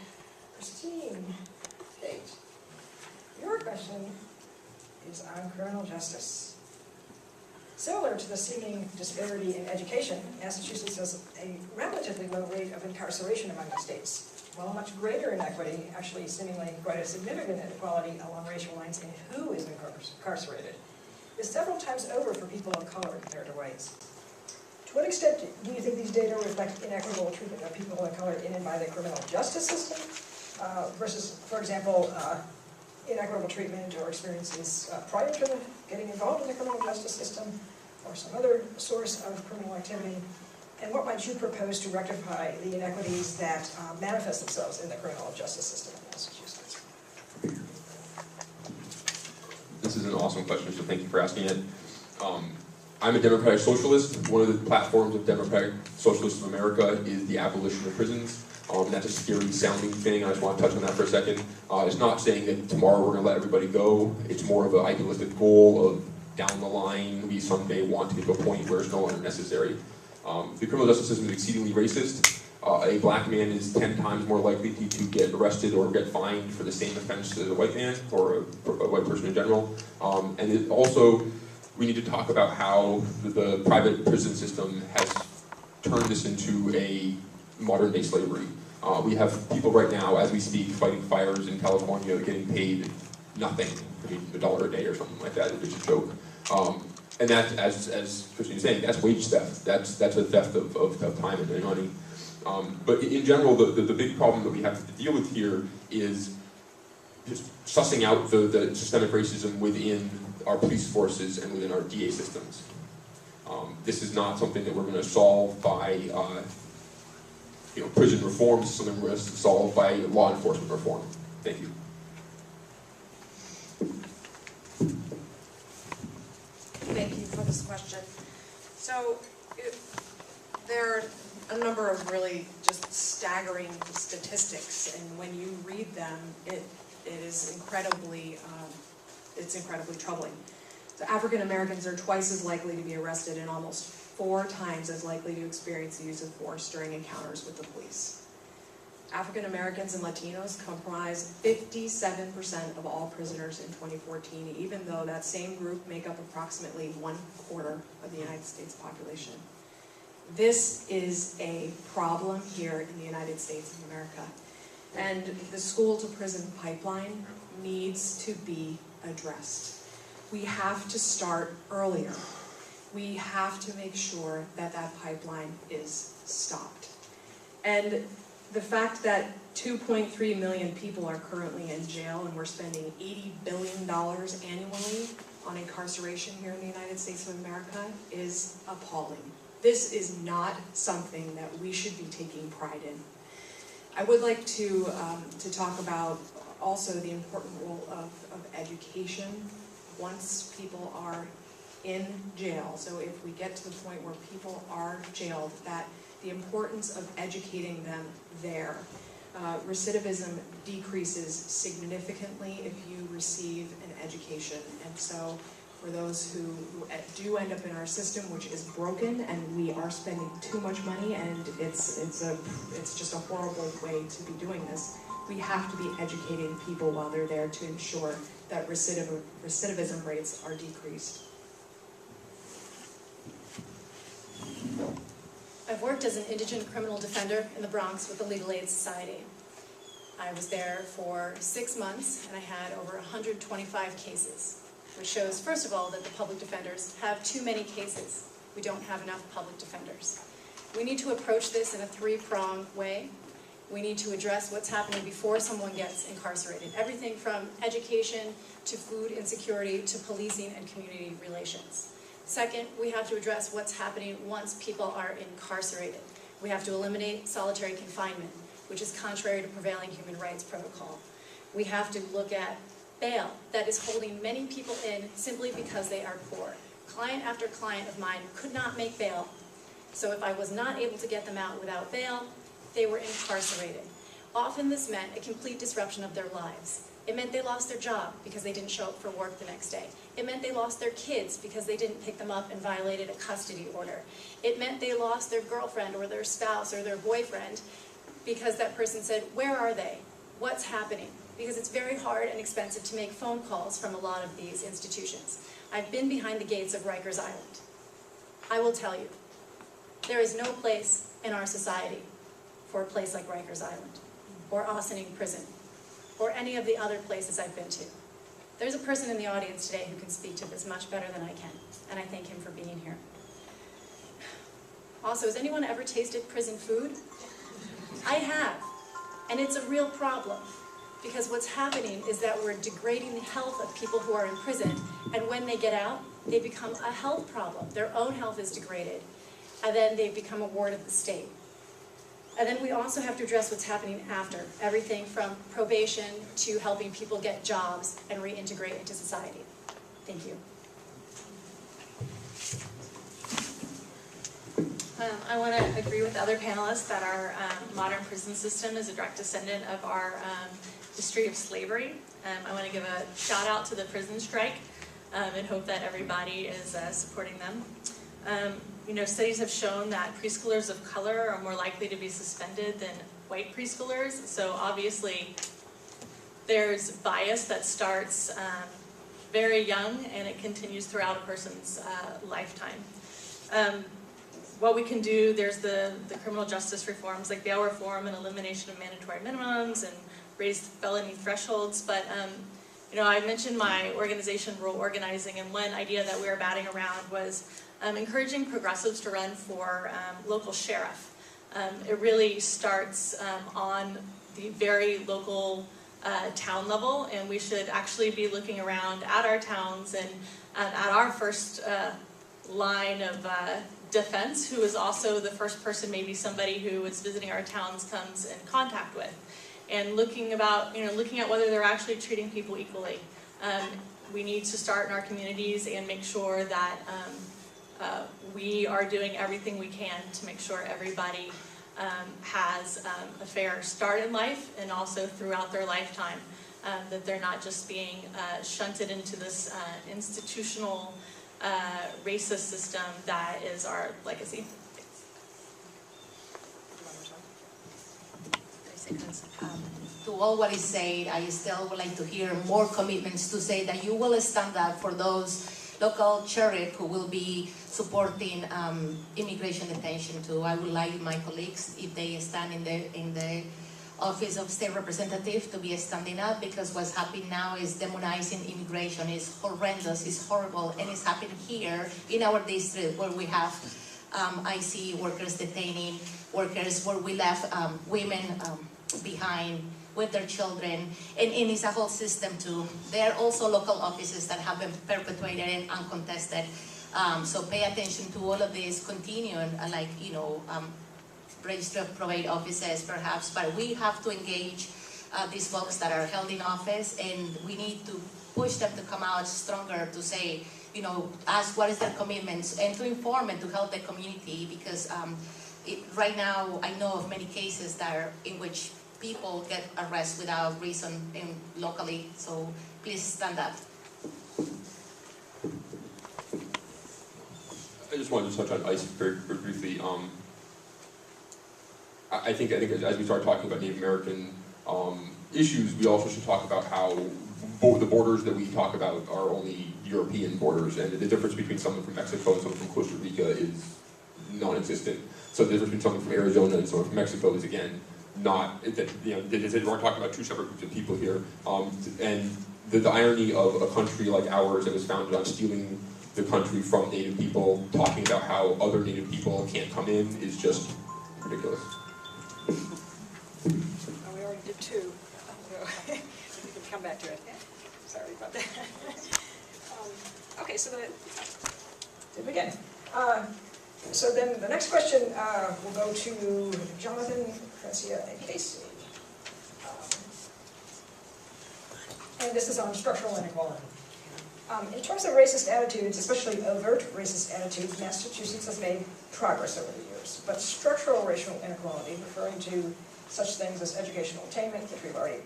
Christine, Kate, your question is on criminal justice. Similar to the seeming disparity in education, Massachusetts has a relatively low rate of incarceration among the states, while a much greater inequity, actually seemingly quite a significant inequality along racial lines in who is incarcerated, is several times over for people of color compared to whites. To what extent do you think these data reflect inequitable treatment of people of color in and by the criminal justice system versus, for example, inequitable treatment or experiences prior to getting involved in the criminal justice system or some other source of criminal activity? And what might you propose to rectify the inequities that manifest themselves in the criminal justice system in Massachusetts? This is an awesome question, so thank you for asking it. I'm a democratic socialist. One of the platforms of Democratic Socialists of America is the abolition of prisons. That's a scary sounding thing. I just want to touch on that for a second. It's not saying that tomorrow we're going to let everybody go. It's more of an idealistic goal of down the line, we someday want to get to a point where it's no longer necessary. The criminal justice system is exceedingly racist. A black man is 10 times more likely to get arrested or get fined for the same offense as a white man or a white person in general. And it also, we need to talk about how the private prison system has turned this into a modern-day slavery. We have people right now, as we speak, fighting fires in California, getting paid nothing. I mean, $1 a day or something like that. It's a joke. And that, as Christine was saying, that's wage theft. That's a theft of time and money. But in general, the big problem that we have to deal with here is just sussing out the systemic racism within our police forces and within our DA systems. This is not something that we're going to solve by prison reform. This is something we're going to solve by law enforcement reform. Thank you. Thank you for this question. So there are a number of really just staggering statistics, and when you read them, it is incredibly troubling. So African Americans are twice as likely to be arrested and almost 4 times as likely to experience the use of force during encounters with the police. African Americans and Latinos comprise 57% of all prisoners in 2014, even though that same group make up approximately 1/4 of the United States population. This is a problem here in the United States of America. And the school to prison pipeline needs to be addressed. We have to start earlier. We have to make sure that that pipeline is stopped. And the fact that 2.3 million people are currently in jail and we're spending $80 billion annually on incarceration here in the United States of America is appalling. This is not something that we should be taking pride in. I would like to talk about also the important role of education once people are in jail. So if we get to the point where people are jailed, that the importance of educating them there. Recidivism decreases significantly if you receive an education. And so for those who do end up in our system, which is broken, and we are spending too much money, and it's just a horrible way to be doing this, we have to be educating people while they're there to ensure that recidivism rates are decreased. I've worked as an indigent criminal defender in the Bronx with the Legal Aid Society. I was there for 6 months and I had over 125 cases, which shows, first of all, that the public defenders have too many cases. We don't have enough public defenders. We need to approach this in a three-pronged way. We need to address what's happening before someone gets incarcerated. Everything from education to food insecurity to policing and community relations. Second, we have to address what's happening once people are incarcerated. We have to eliminate solitary confinement, which is contrary to prevailing human rights protocol. We have to look at bail that is holding many people in simply because they are poor. Client after client of mine could not make bail, so if I was not able to get them out without bail, they were incarcerated. Often this meant a complete disruption of their lives. It meant they lost their job because they didn't show up for work the next day. It meant they lost their kids because they didn't pick them up and violated a custody order. It meant they lost their girlfriend or their spouse or their boyfriend because that person said, "Where are they? What's happening?" Because it's very hard and expensive to make phone calls from a lot of these institutions. I've been behind the gates of Rikers Island. I will tell you, there is no place in our society for a place like Rikers Island, or Ossining Prison, or any of the other places I've been to. There's a person in the audience today who can speak to this much better than I can, and I thank him for being here. Also, has anyone ever tasted prison food? I have, and it's a real problem, because what's happening is that we're degrading the health of people who are in prison, and when they get out, they become a health problem. Their own health is degraded, and then they become a ward of the state. And then we also have to address what's happening after, everything from probation to helping people get jobs and reintegrate into society. Thank you. I want to agree with other panelists that our modern prison system is a direct descendant of our history of slavery. I want to give a shout out to the prison strike and hope that everybody is supporting them. You know, studies have shown that preschoolers of color are more likely to be suspended than white preschoolers. So obviously there's bias that starts very young and it continues throughout a person's lifetime. What we can do, there's the criminal justice reforms like bail reform and elimination of mandatory minimums and raised felony thresholds. But you know, I mentioned my organization, Rural Organizing, and one idea that we were batting around was encouraging progressives to run for local sheriff. It really starts on the very local town level, and we should actually be looking around at our towns and at our first line of defense, who is also the first person maybe somebody who is visiting our towns comes in contact with, and looking at whether they're actually treating people equally. We need to start in our communities and make sure that we are doing everything we can to make sure everybody has a fair start in life and also throughout their lifetime, that they're not just being shunted into this institutional racist system that is our legacy. To all what is said, I still would like to hear more commitments to say that you will stand up for those local sheriff who will be supporting immigration detention too. I would like my colleagues, if they stand in the Office of State Representative, to be standing up, because what's happening now is demonizing immigration. It's horrendous, it's horrible, and it's happening here in our district where we have IC workers detaining workers where we left women behind with their children, and it's a whole system too. There are also local offices that have been perpetuated and uncontested. So pay attention to all of this continuing, like, register of probate offices perhaps, but we have to engage these folks that are held in office, and we need to push them to come out stronger to say, ask what is their commitments, and to inform and to help the community, because right now I know of many cases in which people get arrested without reason locally, so please stand up. I just wanted to touch on ICE very briefly. I think as we start talking about Native American issues, we also should talk about how the borders that we talk about are only European borders, and the difference between someone from Mexico and someone from Costa Rica is non-existent. So the difference between someone from Arizona and someone from Mexico is, again, not, we're talking about two separate groups of people here. And the irony of a country like ours that was founded on stealing the country from Native people, talking about how other Native people can't come in, is just ridiculous. Oh, we already did two, so we can come back to it. Sorry about that. Okay, so did we again? So then the next question will go to Jonathan, Francia, and Casey. And this is on structural inequality. In terms of racist attitudes, especially overt racist attitudes, Massachusetts has made progress over the years. But structural racial inequality, referring to such things as educational attainment, which we've already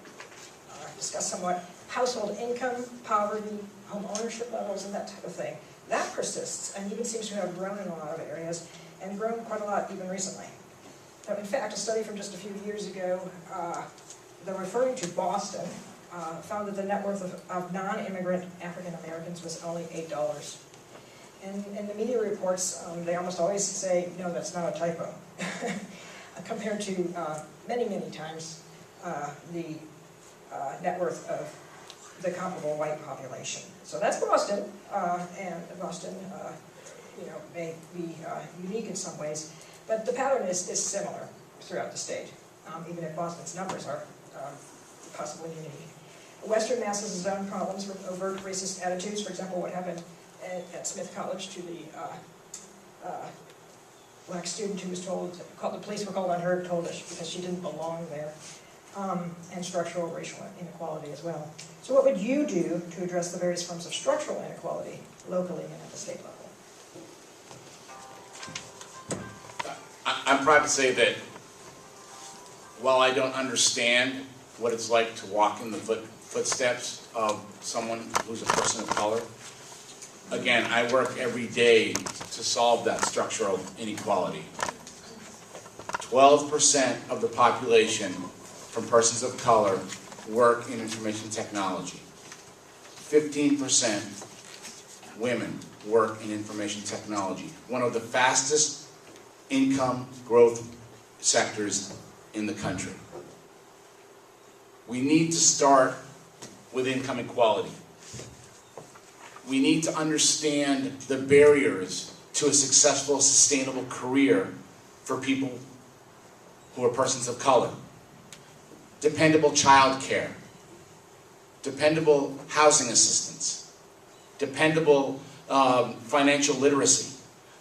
discussed somewhat, household income, poverty, home ownership levels, and that type of thing, that persists and even seems to have grown in a lot of areas, and grown quite a lot even recently. Now, in fact, a study from just a few years ago, though referring to Boston, found that the net worth of non-immigrant African Americans was only $8. And in the media reports, they almost always say, no, that's not a typo, compared to many, many times the net worth of the comparable white population. So that's Boston, and Boston may be unique in some ways, but the pattern is similar throughout the state, even if Boston's numbers are possibly unique. Western Mass has its own problems with overt racist attitudes. For example, what happened at Smith College to the black student who was told, the police were called on her, told us because she didn't belong there, and structural racial inequality as well. So what would you do to address the various forms of structural inequality locally and at the state level? I'm proud to say that while I don't understand what it's like to walk in the footsteps of someone who's a person of color, again, I work every day to solve that structural inequality. 12% of the population from persons of color work in information technology. 15% women work in information technology, one of the fastest income growth sectors in the country. We need to start with income equality. We need to understand the barriers to a successful, sustainable career for people who are persons of color. Dependable child care, dependable housing assistance, dependable financial literacy.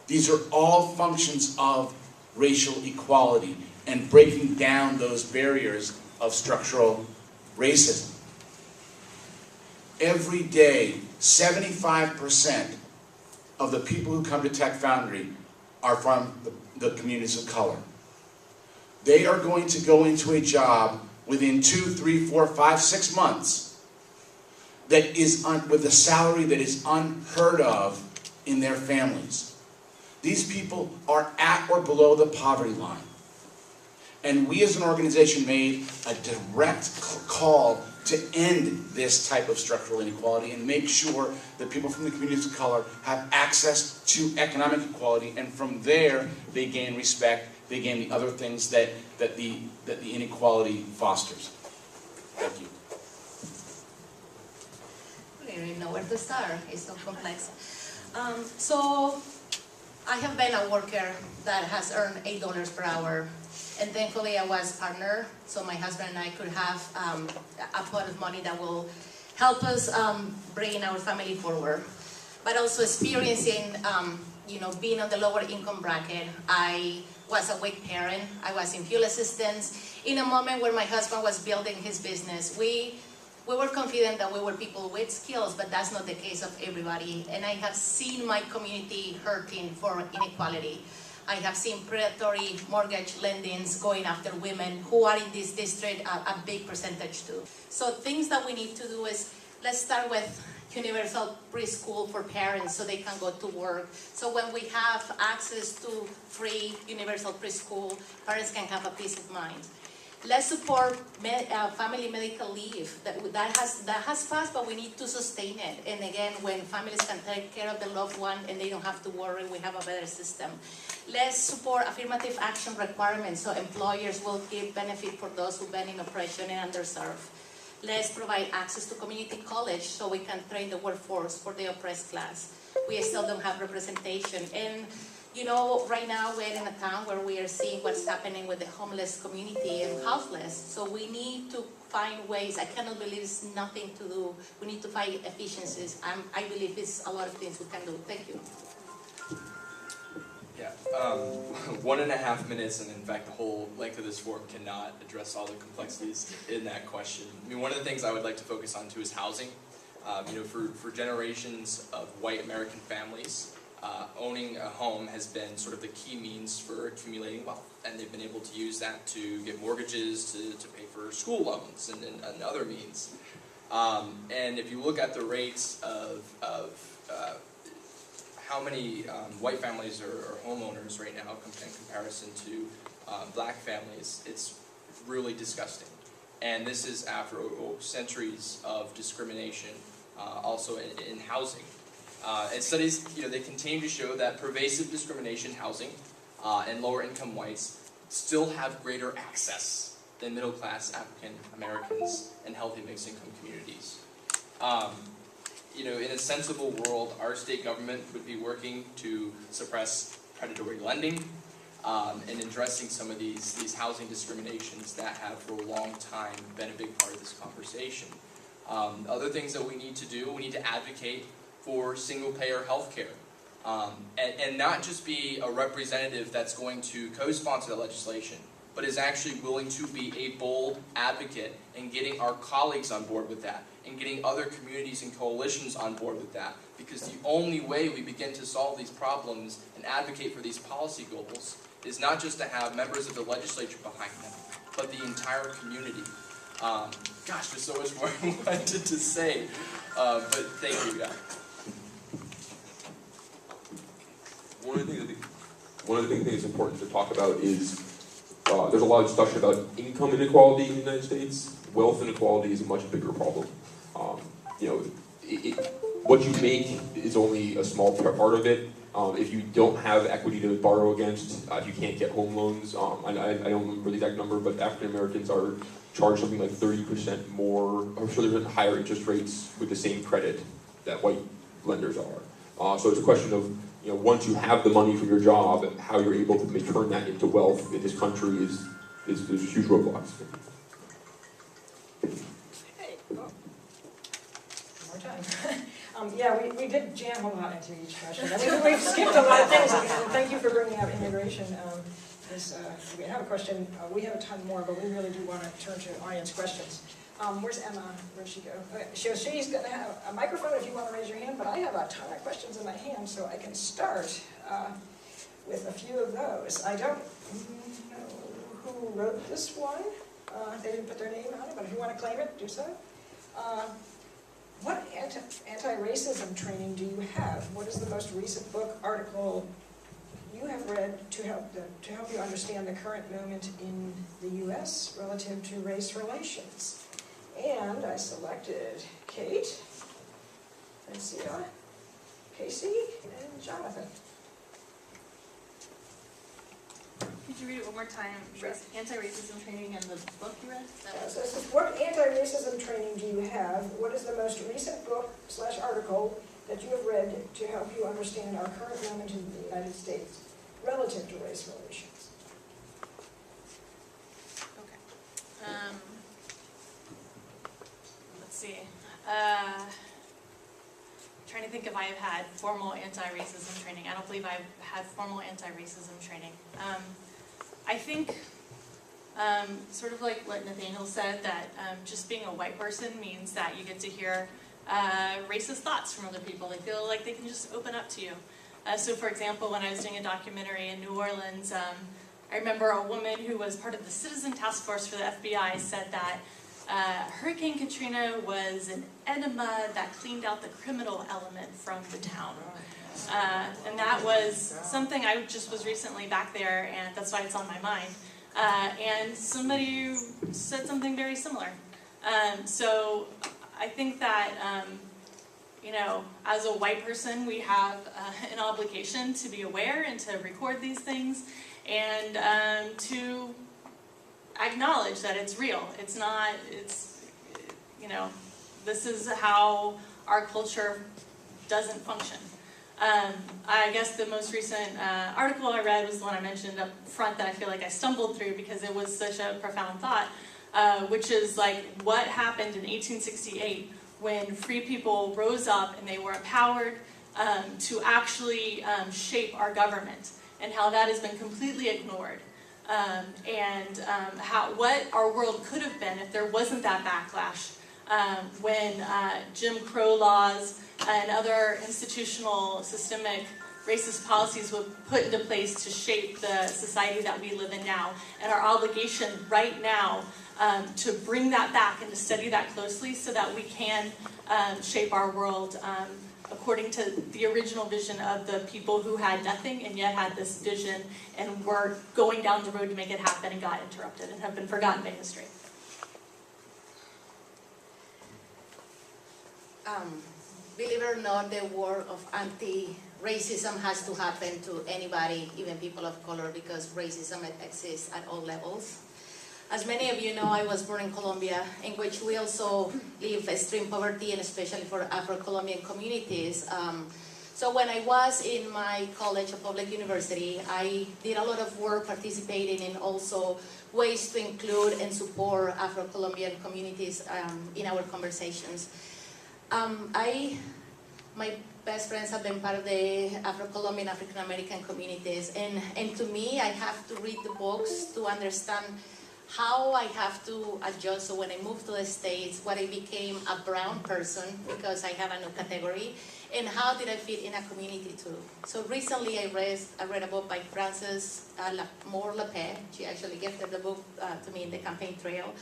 These are all functions of racial equality and breaking down those barriers of structural racism. Every day, 75% of the people who come to Tech Foundry are from the communities of color. They are going to go into a job within 2, 3, 4, 5, 6 months that is with a salary that is unheard of in their families. These people are at or below the poverty line. And we as an organization made a direct call to end this type of structural inequality and make sure that people from the communities of color have access to economic equality, and from there they gain respect, they gain the other things that the inequality fosters. Thank you. I don't even know where to start. It's so complex. So I have been a worker that has earned $8 per hour, and thankfully I was partner, so my husband and I could have a pot of money that will help us bring our family forward. But also experiencing, being on the lower income bracket, I was a weak parent, I was in fuel assistance. In a moment where my husband was building his business, we were confident that we were people with skills, but that's not the case of everybody. And I have seen my community hurting for inequality. I have seen predatory mortgage lendings going after women who are in this district a big percentage too. So things that we need to do is, let's start with universal preschool for parents so they can go to work. So when we have access to free universal preschool, parents can have a peace of mind. Let's support family medical leave. That has passed, but we need to sustain it. And again, when families can take care of the loved one and they don't have to worry, we have a better system. Let's support affirmative action requirements so employers will give benefit for those who've been in oppression and underserved. Let's provide access to community college so we can train the workforce for the oppressed class. We still don't have representation. And right now we're in a town where we are seeing what's happening with the homeless community and houseless. So we need to find ways. I cannot believe it's nothing to do. We need to find efficiencies. I believe it's a lot of things we can do. Thank you. Yeah, 1.5 minutes, and in fact the whole length of this forum cannot address all the complexities in that question. I mean, one of the things I would like to focus on too is housing. For generations of white American families, owning a home has been sort of the key means for accumulating wealth, and they've been able to use that to get mortgages, to pay for school loans and other means. And if you look at the rates of how many white families are homeowners right now in comparison to black families, it's really disgusting. And this is after centuries of discrimination, also in housing. And studies, they continue to show that pervasive discrimination in housing and lower income whites still have greater access than middle class African Americans and healthy mixed income communities. In a sensible world, our state government would be working to suppress predatory lending and addressing some of these housing discriminations that have for a long time been a big part of this conversation. Other things that we need to do, we need to advocate for single-payer health care. And not just be a representative that's going to co-sponsor the legislation, but is actually willing to be a bold advocate and getting our colleagues on board with that, and getting other communities and coalitions on board with that. Because the only way we begin to solve these problems and advocate for these policy goals is not just to have members of the legislature behind them, but the entire community. Gosh, there's so much more I wanted to say, but thank you, guys. One of the things I think is important to talk about is there's a lot of discussion about income inequality in the United States. Wealth inequality is a much bigger problem. What you make is only a small part of it. If you don't have equity to borrow against, if you can't get home loans, I don't remember the exact number, but African Americans are charged something like 30% more, or so there's higher interest rates with the same credit that white lenders are. So it's a question of, once you have the money from your job, how you're able to turn that into wealth in this country is there's huge roadblocks. Hey, one more time. We did jam a lot into each question. We've skipped a lot of things. And thank you for bringing up immigration. We have a question. We have a ton more, but we really do want to turn to audience questions. Where's Emma? Where'd she go? Okay, so she's going to have a microphone if you want to raise your hand, but I have a ton of questions in my hand, so I can start with a few of those. I don't know who wrote this one. They didn't put their name on it, but if you want to claim it, do so. What anti-racism training do you have? What is the most recent book, article you have read to help you understand the current movement in the U.S. relative to race relations? And I selected Kate, Francia, Casey, and Jonathan. Could you read it one more time? Sure. Anti-racism training and the book you read? So this is, what anti-racism training do you have? What is the most recent book / article that you have read to help you understand our current moment in the United States relative to race relations? Okay. Let's see. Trying to think if I have had formal anti-racism training. I don't believe I've had formal anti-racism training. I think, sort of like what Nathaniel said, that just being a white person means that you get to hear racist thoughts from other people. They feel like they can just open up to you. So for example, when I was doing a documentary in New Orleans, I remember a woman who was part of the Citizen Task Force for the FBI said that Hurricane Katrina was an enema that cleaned out the criminal element from the town. And that was something I just was recently back there, and that's why it's on my mind. And somebody said something very similar. So I think that, you know, as a white person, we have an obligation to be aware and to record these things and to acknowledge that it's real. It's not, it's, you know, this is how our culture doesn't function. I guess the most recent article I read was the one I mentioned up front that I feel like I stumbled through because it was such a profound thought, which is like what happened in 1868 when free people rose up and they were empowered to actually shape our government, and how that has been completely ignored. What our world could have been if there wasn't that backlash when Jim Crow laws and other institutional systemic racist policies were put into place to shape the society that we live in now. And our obligation right now to bring that back and to study that closely so that we can shape our world according to the original vision of the people who had nothing and yet had this vision and were going down the road to make it happen and got interrupted and have been forgotten by history. Believe it or not, the war of anti-racism has to happen to anybody, even people of color, because racism exists at all levels. As many of you know, I was born in Colombia, in which we also live extreme poverty, and especially for Afro-Colombian communities. So when I was in my college, a public university, I did a lot of work participating in also ways to include and support Afro-Colombian communities in our conversations. My best friends have been part of the Afro-Colombian, African-American communities, and to me, I have to read the books to understand how I have to adjust. So when I moved to the States, what I became a brown person because I have a new category, and how did I fit in a community too. So recently I read a book by Frances Moore Lapé. She actually gifted the book to me in the campaign trail,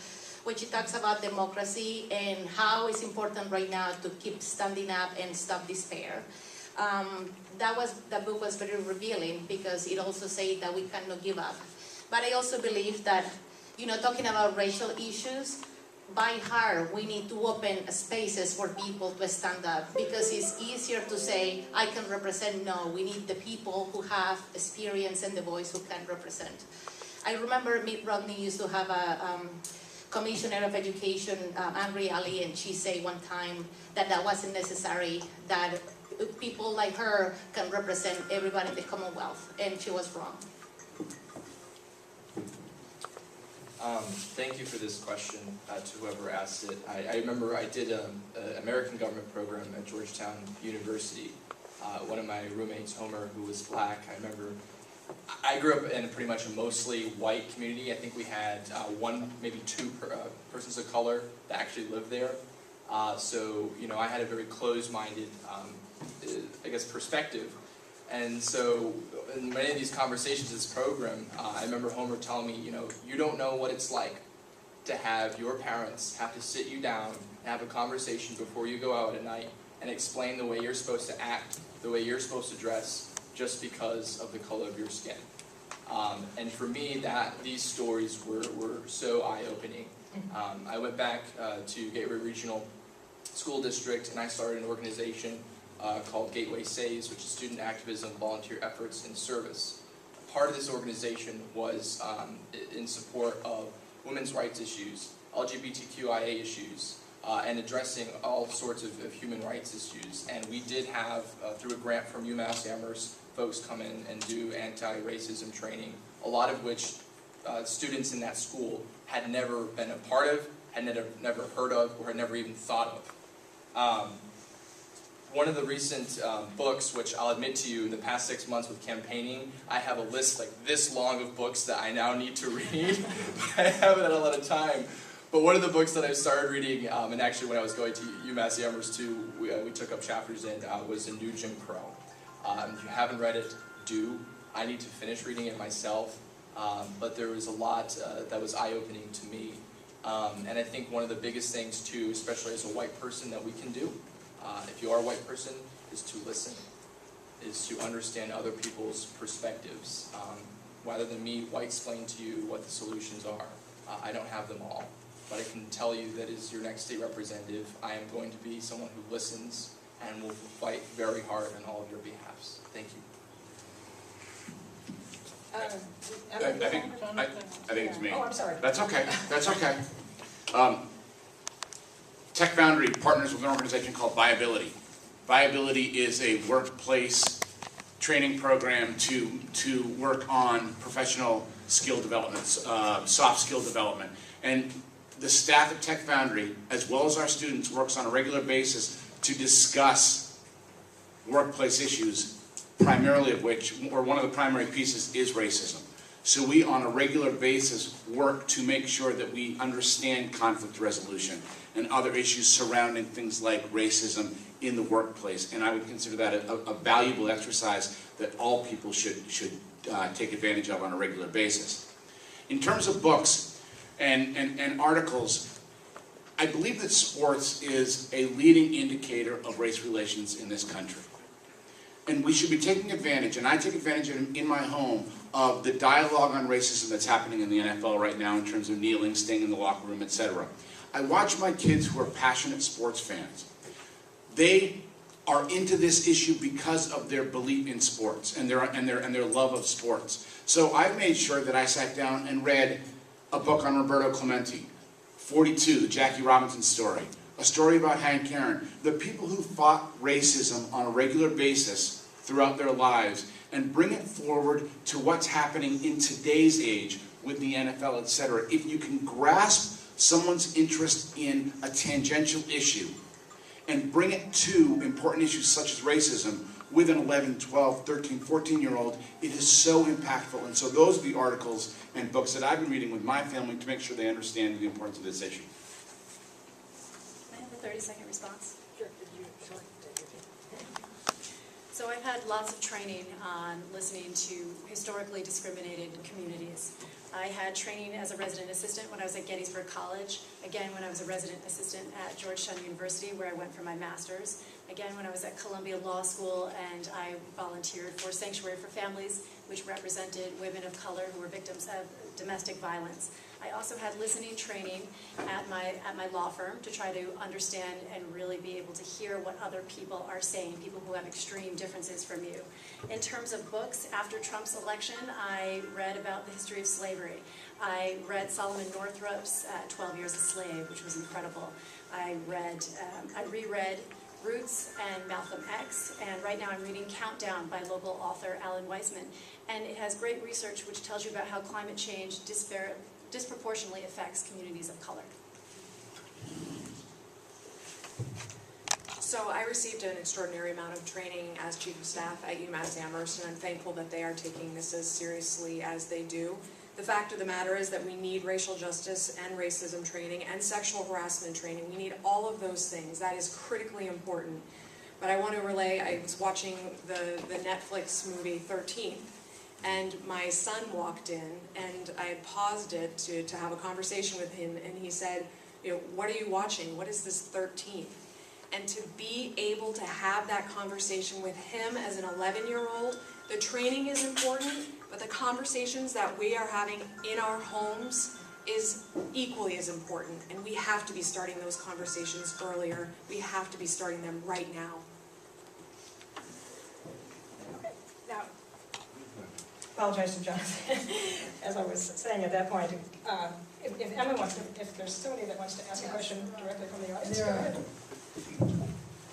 which talks about democracy and how it's important right now to keep standing up and stop despair. That book was very revealing because it also said that we cannot give up. But I also believe that, you know, talking about racial issues, by heart, we need to open spaces for people to stand up, because it's easier to say, I can represent. No, we need the people who have experience and the voice who can represent. I remember Mitt Romney used to have a Commissioner of Education, Anne Ali, and she said one time that that wasn't necessary, that people like her can represent everybody in the Commonwealth, and she was wrong. Thank you for this question to whoever asked it. I remember I did an American government program at Georgetown University. One of my roommates, Homer, who was black, I remember, I grew up in pretty much a mostly white community. I think we had one, maybe two persons of color that actually lived there. So, you know, I had a very closed-minded, I guess, perspective. And so in many of these conversations, this program, I remember Homer telling me, you know, you don't know what it's like to have your parents have to sit you down and have a conversation before you go out at night and explain the way you're supposed to act, the way you're supposed to dress, just because of the color of your skin. And for me, these stories were so eye-opening. I went back to Gateway Regional School District, and I started an organization called Gateway Saves, which is student activism, volunteer efforts, and service. Part of this organization was in support of women's rights issues, LGBTQIA issues, and addressing all sorts of human rights issues. And we did have, through a grant from UMass Amherst, folks come in and do anti-racism training, a lot of which students in that school had never been a part of, had never heard of, or had never even thought of. One of the recent books, which I'll admit to you, in the past 6 months with campaigning, I have a list like this long of books that I now need to read, but I haven't had a lot of time. But one of the books that I started reading, and actually when I was going to UMass Amherst too, we took up chapters in, was The New Jim Crow. If you haven't read it, do. I need to finish reading it myself, but there was a lot that was eye-opening to me. And I think one of the biggest things too, especially as a white person, that we can do, if you are a white person, is to listen, is to understand other people's perspectives. Rather than me white-explain to you what the solutions are, I don't have them all. But I can tell you that as your next state representative, I am going to be someone who listens and will fight very hard on all of your behalfs. Thank you. I think it's me. Oh, I'm sorry. That's okay. That's okay. Tech Foundry partners with an organization called Viability. Viability is a workplace training program to work on professional skill development, soft skill development. And the staff at Tech Foundry, as well as our students, works on a regular basis to discuss workplace issues, primarily of which, or one of the primary pieces, is racism. So we, on a regular basis, work to make sure that we understand conflict resolution and other issues surrounding things like racism in the workplace. And I would consider that a valuable exercise that all people should take advantage of on a regular basis. In terms of books and articles, I believe that sports is a leading indicator of race relations in this country. And we should be taking advantage, and I take advantage in my home, of the dialogue on racism that's happening in the NFL right now in terms of kneeling, staying in the locker room, etc. I watch my kids who are passionate sports fans. They are into this issue because of their belief in sports and their love of sports. So I've made sure that I sat down and read a book on Roberto Clemente, 42, the Jackie Robinson story, a story about Hank Aaron, the people who fought racism on a regular basis throughout their lives, and bring it forward to what's happening in today's age with the NFL, etc. If you can grasp someone's interest in a tangential issue and bring it to important issues such as racism with an 11, 12, 13, 14-year-old, it is so impactful. And so those are the articles and books that I've been reading with my family to make sure they understand the importance of this issue. Can I have a 30-second response? Sure. So I've had lots of training on listening to historically discriminated communities. I had training as a resident assistant when I was at Gettysburg College, again when I was a resident assistant at Georgetown University where I went for my master's, again when I was at Columbia Law School and I volunteered for Sanctuary for Families, which represented women of color who were victims of domestic violence. I also had listening training at my law firm to try to understand and really be able to hear what other people are saying, people who have extreme differences from you. In terms of books, after Trump's election, I read about the history of slavery. I read Solomon Northrup's 12 Years a Slave, which was incredible. I reread Roots and Malcolm X, and right now I'm reading Countdown by local author Alan Weisman. And it has great research which tells you about how climate change disproportionately affects communities of color. So I received an extraordinary amount of training as Chief of Staff at UMass Amherst, and I'm thankful that they are taking this as seriously as they do. The fact of the matter is that we need racial justice and racism training and sexual harassment training. We need all of those things. That is critically important. But I want to relay, I was watching the Netflix movie 13th, and my son walked in, and I had paused it to have a conversation with him, and he said, you know, what are you watching? What is this 13th? And to be able to have that conversation with him as an 11-year-old, the training is important, but the conversations that we are having in our homes is equally as important, and we have to be starting those conversations earlier. We have to be starting them right now. Now, apologize to Jonathan, as I was saying at that point, if Emma wants to, if there's somebody that wants to ask a question directly from the audience. questions, go ahead.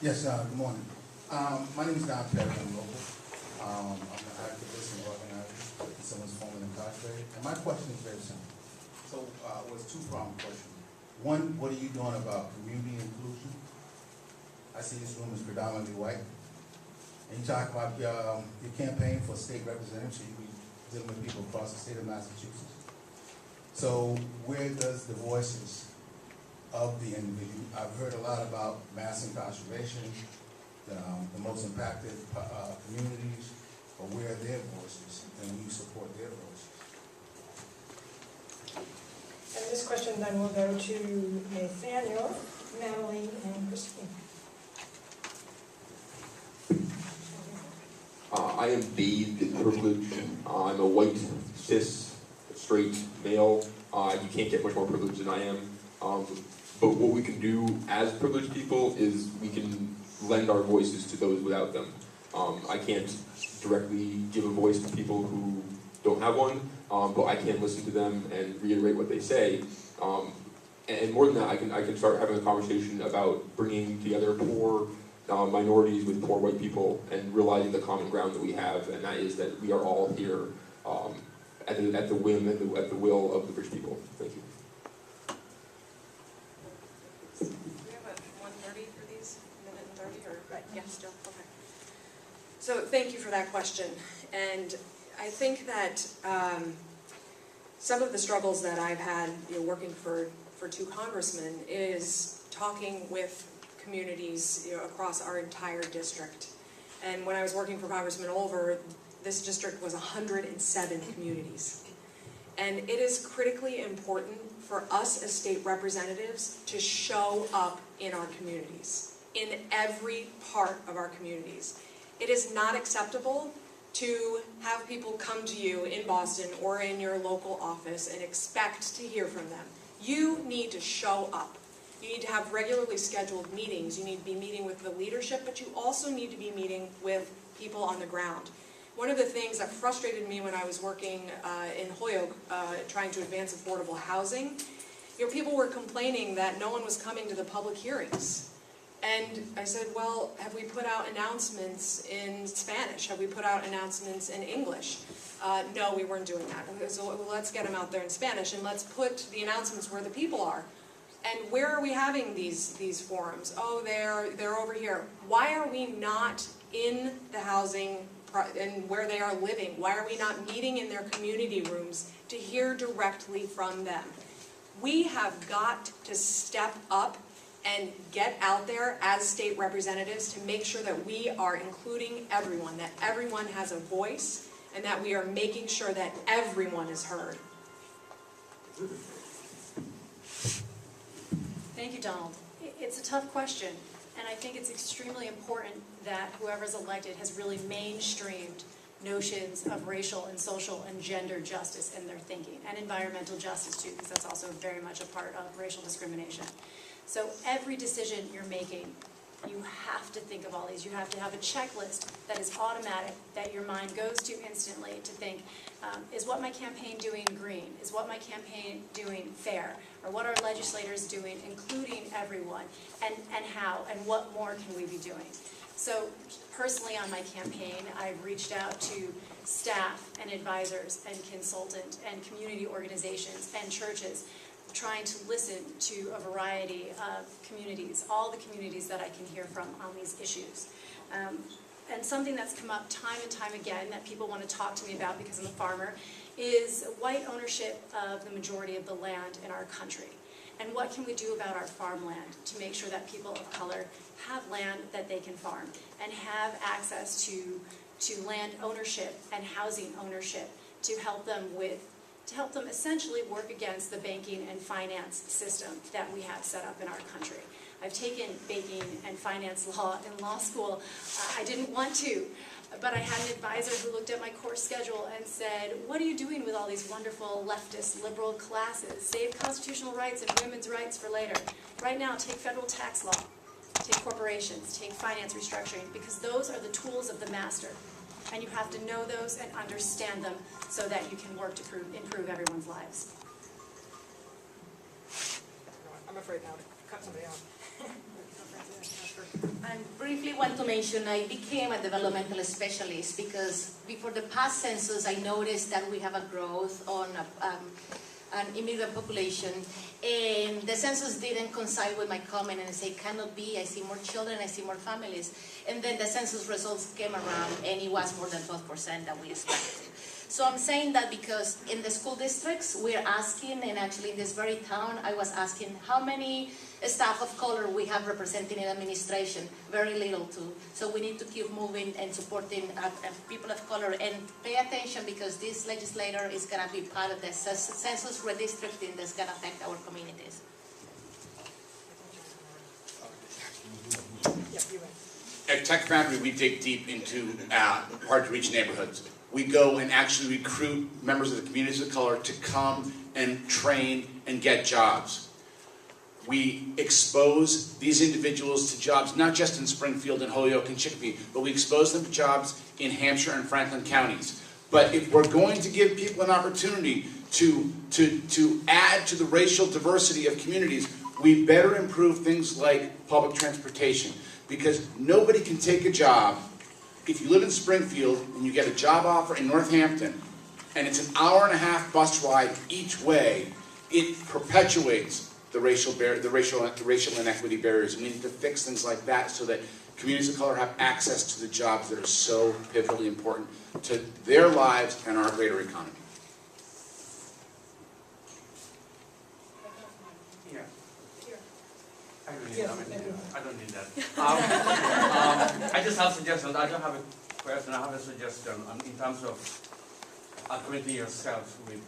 Yes, good morning. My name is Don Perry, I'm local. I'm an activist and organizer, someone's formerly incarcerated. And my question is very simple. So, it was a two-pronged question. One, what are you doing about community inclusion? I see this room is predominantly white. And you talk about your campaign for state representative, so you be dealing with people across the state of Massachusetts. So where does the voices of the individual, I've heard a lot about mass incarceration, the most impacted communities, but where are their voices, and we support their voices? And this question then will go to Nathaniel, Natalie, and Christine. I am bathed in privilege. I'm a white, cis, straight male. You can't get much more privilege than I am. But what we can do as privileged people is we can lend our voices to those without them. I can't directly give a voice to people who don't have one, but I can listen to them and reiterate what they say. And more than that, I can start having a conversation about bringing together poor minorities with poor white people and realizing the common ground that we have, and that is that we are all here at the whim and at the will of the rich people. Thank you. Do we have a 1:30 for these? Minute and 30 or? Right. Yeah, still, okay. So thank you for that question. And I think that some of the struggles that I've had working for two congressmen is talking with communities across our entire district. And when I was working for Congressman Olver, this district was 107 communities. And it is critically important for us as state representatives to show up in our communities, in every part of our communities. It is not acceptable to have people come to you in Boston or in your local office and expect to hear from them. You need to show up. You need to have regularly scheduled meetings. You need to be meeting with the leadership, but you also need to be meeting with people on the ground. One of the things that frustrated me when I was working in Holyoke, trying to advance affordable housing, people were complaining that no one was coming to the public hearings. And I said, well, have we put out announcements in Spanish? Have we put out announcements in English? No, we weren't doing that. So well, let's get them out there in Spanish, and let's put the announcements where the people are. And where are we having these forums? Oh, they're over here. Why are we not in the housing and where they are living? Why are we not meeting in their community rooms to hear directly from them? We have got to step up and get out there as state representatives to make sure that we are including everyone, that everyone has a voice, and that we are making sure that everyone is heard. Thank you, Donald. It's a tough question, and I think it's extremely important that whoever's elected has really mainstreamed notions of racial and social and gender justice in their thinking, and environmental justice too, because that's also very much a part of racial discrimination. So every decision you're making, you have to think of all these. You have to have a checklist that is automatic, that your mind goes to instantly to think, is what my campaign doing green? Is what my campaign doing fair? Or what are legislators doing, including everyone? And how? And what more can we be doing? So personally on my campaign, I've reached out to staff and advisors and consultants and community organizations and churches, trying to listen to a variety of communities, all the communities that I can hear from on these issues. And something that's come up time and time again that people want to talk to me about because I'm a farmer is white ownership of the majority of the land in our country. And what can we do about our farmland to make sure that people of color have land that they can farm and have access to land ownership and housing ownership to help them essentially work against the banking and finance system that we have set up in our country. I've taken banking and finance law in law school. I didn't want to, but I had an advisor who looked at my course schedule and said, what are you doing with all these wonderful leftist liberal classes? Save constitutional rights and women's rights for later. Right now, take federal tax law, take corporations, take finance restructuring, because those are the tools of the master. And you have to know those and understand them so that you can work to improve everyone's lives. I'm afraid not. cut somebody off. I briefly want to mention I became a developmental specialist because before the past census I noticed that we have a growth on an immigrant population, and the census didn't coincide with my comment, and I say cannot be, I see more children, I see more families, and then the census results came around and it was more than 12% that we expected. So I'm saying that because in the school districts we're asking, and actually in this very town I was asking how many staff of color we have represented in administration, very little too. So we need to keep moving and supporting people of color, and pay attention because this legislator is going to be part of the census redistricting that's going to affect our communities. At Tech Foundry, we dig deep into hard-to-reach neighborhoods. We go and actually recruit members of the communities of color to come and train and get jobs. We expose these individuals to jobs, not just in Springfield and Holyoke and Chicopee, but we expose them to jobs in Hampshire and Franklin counties. But if we're going to give people an opportunity to add to the racial diversity of communities, we better improve things like public transportation. Because nobody can take a job, if you live in Springfield and you get a job offer in Northampton, and it's an hour-and-a-half bus ride each way, it perpetuates the racial inequity barriers. We need to fix things like that so that communities of color have access to the jobs that are so pivotally important to their lives and our greater economy. Yeah. I don't need that. I just have suggestions. I don't have a question. I have a suggestion in terms of acquainting yourself with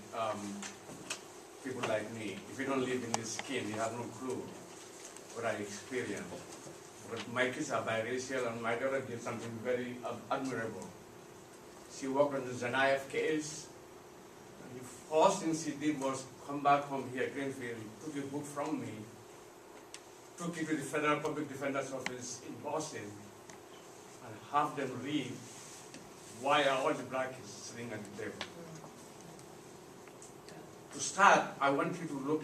people like me. If you don't live in this skin, you have no clue what I experience. But my kids are biracial, and my daughter did something very admirable. She worked on the Zanaev case. And the first thing she did was come back home here, Greenfield, took a book from me, took it to the Federal Public Defender's Office in Boston, and have them read why are all the black kids sitting at the table. To start, I want you to look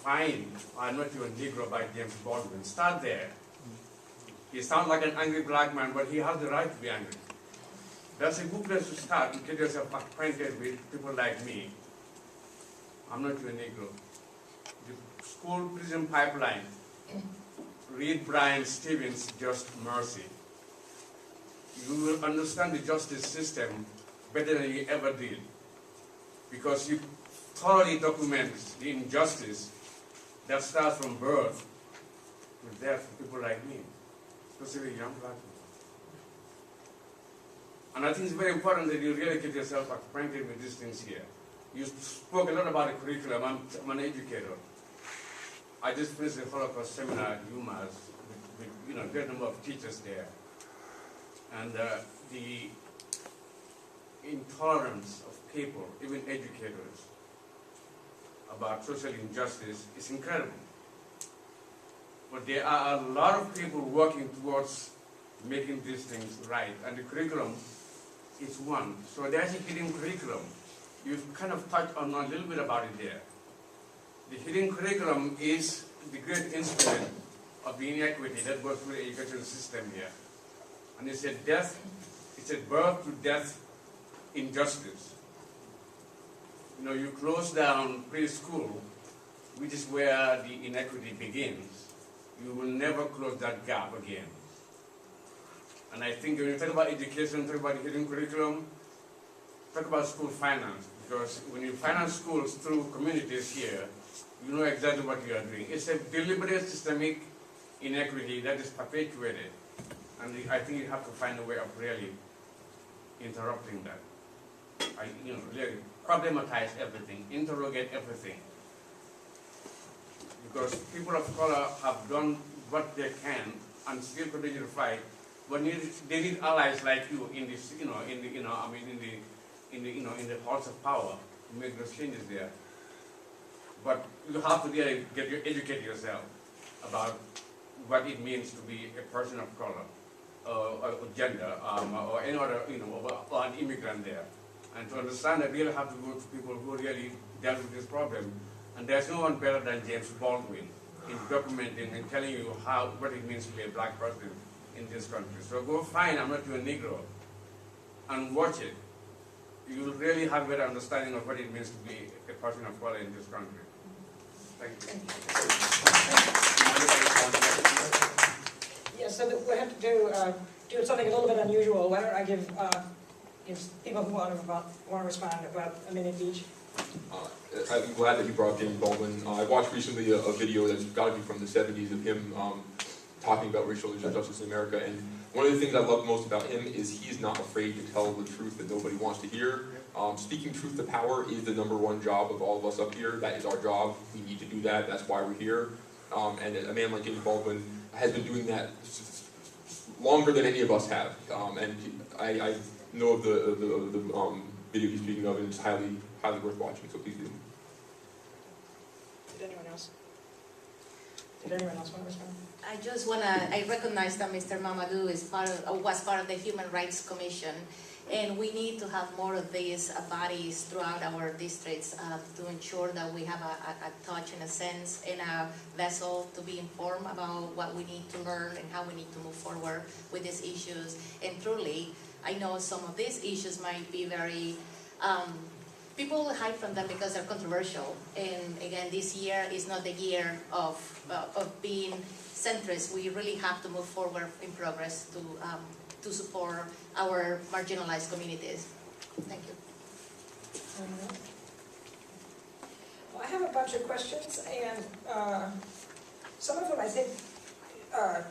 fine, I'm Not Your Negro by James Baldwin. Start there. He sounds like an angry black man, but he has the right to be angry. That's a good place to start to get yourself acquainted with people like me. I'm Not Your Negro. The school prison pipeline. Read Brian Stevens' Just Mercy. You will understand the justice system better than you ever did, because you thoroughly document the injustice that starts from birth to death for people like me, especially young black people. And I think it's very important that you really get yourself acquainted with these things here. You spoke a lot about the curriculum. I'm an educator. I just finished a Holocaust seminar at UMass with a great number of teachers there. And the intolerance of people, even educators, about social injustice is incredible. But there are a lot of people working towards making these things right, and the curriculum is one. So there's a hidden curriculum. You've kind of touched on a little bit about it there. The hidden curriculum is the great instrument of the inequity that goes through the education system here. And it's a birth to death injustice. You close down preschool, which is where the inequity begins. You will never close that gap again. And I think when you talk about education, talk about the hidden curriculum, talk about school finance. Because when you finance schools through communities here, you know exactly what you are doing. It's a deliberate systemic inequity that is perpetuated. And I think you have to find a way of really interrupting that. Really problematize everything, interrogate everything. Because people of color have done what they can and still continue to fight, but they need allies like you in this, in the halls of power to make those changes there. But you have to really educate yourself about what it means to be a person of color, or gender, or any other, or an immigrant there. And to understand that, you really have to go to people who really dealt with this problem. And there's no one better than James Baldwin. in documenting and telling you what it means to be a black person in this country. So go find I'm Not You a Negro and watch it. You'll really have a better understanding of what it means to be a person of color in this country. Thank you. Yeah, so we have to do something a little bit unusual. Why don't I give people who want to respond about a minute each. I'm glad that you brought up James Baldwin. I watched recently a video that's got to be from the 70s of him talking about racial injustice in America, and one of the things I love most about him is he's not afraid to tell the truth that nobody wants to hear. Speaking truth to power is the #1 job of all of us up here. That is our job. We need to do that. That's why we're here. And a man like James Baldwin has been doing that longer than any of us have. And I know of the video he's speaking of, and it's highly worth watching, so please do. Did anyone else want to respond? I recognize that Mr. Mamadou was part of the Human Rights Commission, and we need to have more of these bodies throughout our districts to ensure that we have a touch, in a sense, and a vessel to be informed about what we need to learn and how we need to move forward with these issues. And truly, I know some of these issues might be very, people hide from them because they're controversial. And again, this year is not the year of being centrist. We really have to move forward in progress to support our marginalized communities. Thank you. Well, I have a bunch of questions, and some of them I think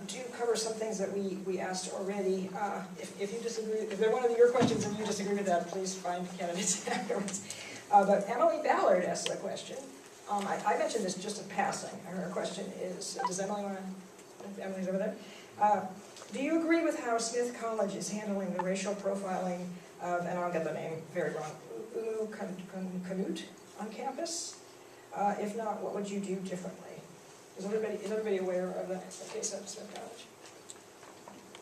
do cover some things that we asked already. If you disagree, if they're one of your questions and you disagree with that, please find candidates afterwards. But Emily Ballard asked a question. I mentioned this just in passing. Her question is, does Emily want to, Emily's over there. Do you agree with how Smith College is handling the racial profiling of, and I'll get the name very wrong, Unu Canute on campus? If not, what would you do differently? Is everybody aware of the case at Smith College?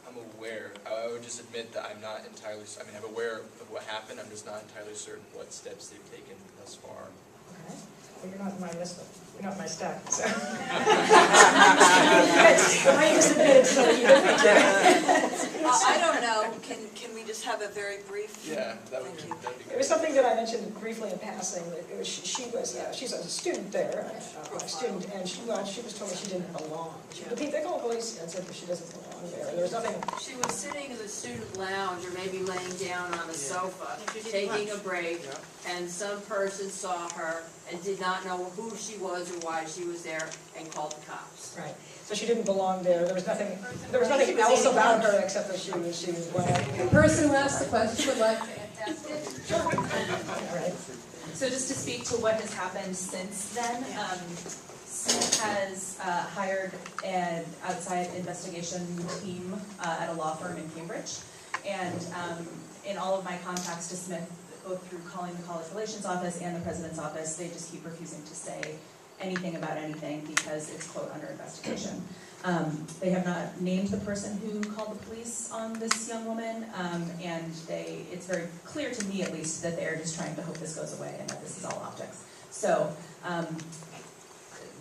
I'm aware. I would just admit that I'm not entirely, I'm aware of what happened. I'm just not entirely certain what steps they've taken thus far. Okay. Well, you're not in my list, you're not in my stack, so. I just admitted so you I don't know. Can we just have a very brief? Yeah, that would be It great. was something that I mentioned briefly in passing. That it was, she's a student there, a student, and she was told that she didn't belong. They called the police and said that she doesn't belong there. There was nothing. She was sitting in the student lounge or maybe laying down on a sofa, taking a break, and some person saw her and did not know who she was or why she was there and called the cops. Right. So she didn't belong there. There was nothing else about her except that she was black. The person who asked the question would like to ask it. Sure. Right. So just to speak to what has happened since then, Smith has hired an outside investigation team at a law firm in Cambridge. And in all of my contacts to Smith, both through calling the College Relations Office and the President's Office, they just keep refusing to say anything about anything because it's, quote, under investigation. They have not named the person who called the police on this young woman, and it's very clear to me, at least, that they're just trying to hope this goes away and that this is all optics. So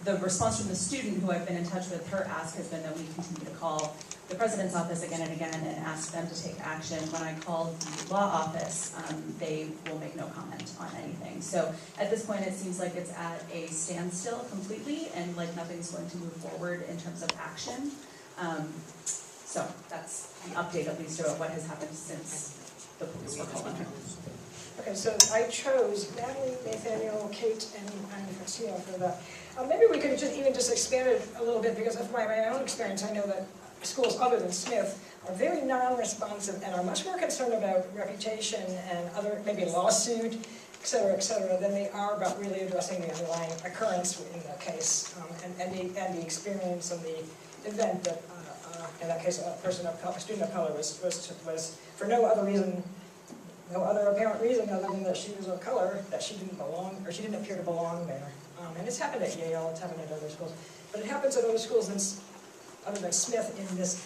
the response from the student who I've been in touch with, her ask has been that we continue to call the President's Office again and again and ask them to take action. When I called the law office, they will make no comment on anything. So at this point, it seems like it's at a standstill completely, and like nothing's going to move forward in terms of action. So that's an update, at least, about what has happened since the police were called on her. Okay, so I chose Natalie, Nathaniel, Kate, and Francina for that. Maybe we could just expand it a little bit, because of my own experience, I know that schools other than Smith are very non-responsive and are much more concerned about reputation and other, maybe lawsuit, et cetera, than they are about really addressing the underlying occurrence in that case, and the experience and the event that, in that case, a student of color was for no other reason, no other apparent reason other than that she was of color, that she didn't belong, or she didn't appear to belong there. And it's happened at Yale, it's happened at other schools, but it happens at other schools other than Smith in this,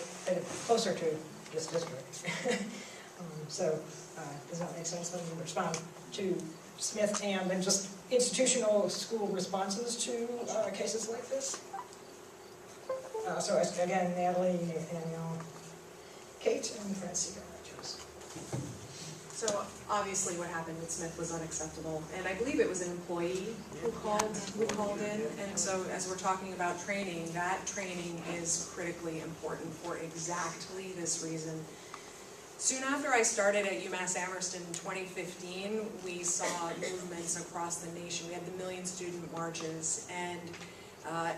closer to this district. So, does that make sense? Let me respond to Smith and then just institutional school responses to cases like this. So again, Natalie, Nathaniel, Kate, and Francine. So obviously what happened with Smith was unacceptable, and I believe it was an employee who called in, and so as we're talking about training, that training is critically important for exactly this reason. Soon after I started at UMass Amherst in 2015, we saw movements across the nation. We had the Million Student Marches, and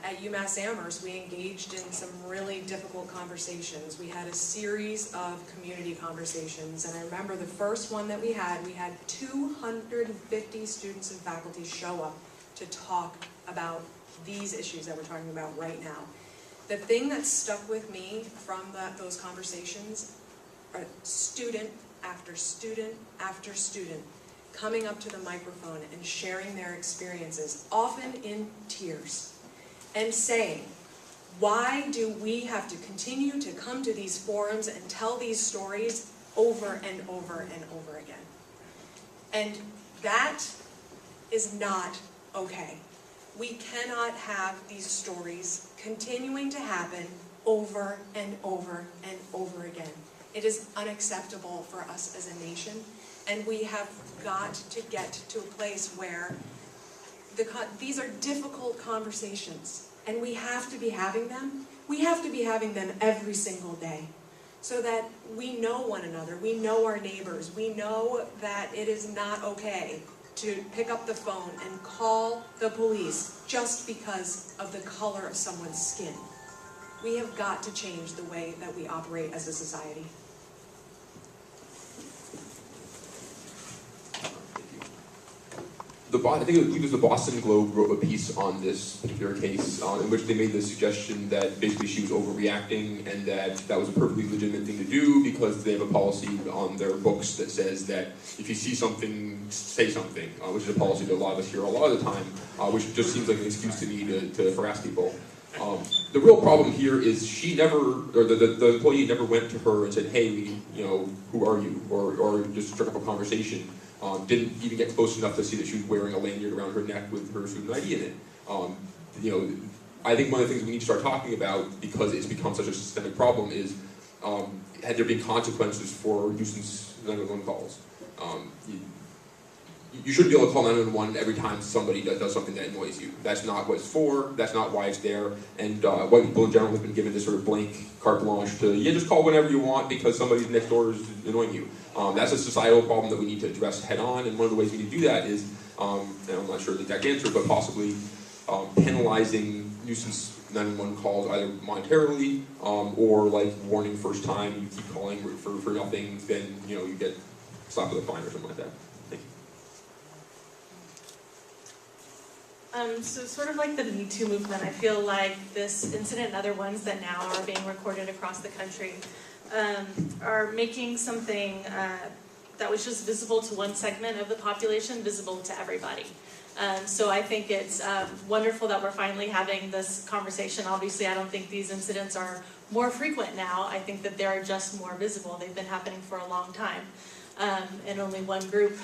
at UMass Amherst, we engaged in some really difficult conversations. We had a series of community conversations, and I remember the first one that we had 250 students and faculty show up to talk about these issues that we're talking about right now. The thing that stuck with me from those conversations are student after student after student coming up to the microphone and sharing their experiences, often in tears, and saying, why do we have to continue to come to these forums and tell these stories over and over and over again? And that is not okay. We cannot have these stories continuing to happen over and over and over again. It is unacceptable for us as a nation, and we have got to get to a place where these are difficult conversations, and we have to be having them. We have to be having them every single day, so that we know one another, we know our neighbors, we know that it is not okay to pick up the phone and call the police just because of the color of someone's skin. We have got to change the way that we operate as a society. I think it was the Boston Globe wrote a piece on this particular case in which they made the suggestion that basically she was overreacting and that was a perfectly legitimate thing to do because they have a policy on their books that says that if you see something, say something, which is a policy that a lot of us hear a lot of the time, which just seems like an excuse to me to harass people. The real problem here is she never, or the employee never went to her and said, hey, who are you? Or just struck up a conversation. Didn't even get close enough to see that she was wearing a lanyard around her neck with her student ID in it. I think one of the things we need to start talking about, because it's become such a systemic problem, is had there been consequences for nuisance 911 calls. You shouldn't be able to call 911 every time somebody does something that annoys you. That's not what it's for, that's not why it's there, and white people in general have been given this sort of blank carte blanche to, just call whenever you want because somebody next door is annoying you. That's a societal problem that we need to address head on, and one of the ways we need to do that is, and I'm not sure the exact answer, but possibly penalizing nuisance 911 calls either monetarily or like warning first time you keep calling for nothing, then you get slapped with a fine or something like that. Thank you. So sort of like the Me Too movement, I feel like this incident and other ones that now are being recorded across the country are making something that was just visible to one segment of the population visible to everybody. So I think it's wonderful that we're finally having this conversation. Obviously, I don't think these incidents are more frequent now. I think that they're just more visible. They've been happening for a long time. And only one group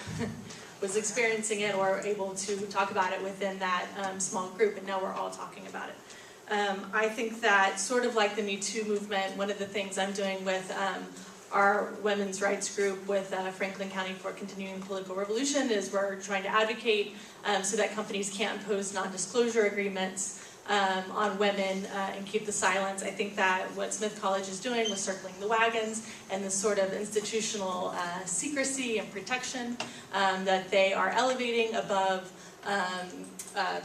was experiencing it or able to talk about it within that small group, and now we're all talking about it. I think that sort of like the Me Too movement, one of the things I'm doing with our women's rights group with Franklin County for Continuing Political Revolution is we're trying to advocate so that companies can't impose non-disclosure agreements on women and keep the silence. I think that what Smith College is doing with circling the wagons and this sort of institutional secrecy and protection that they are elevating above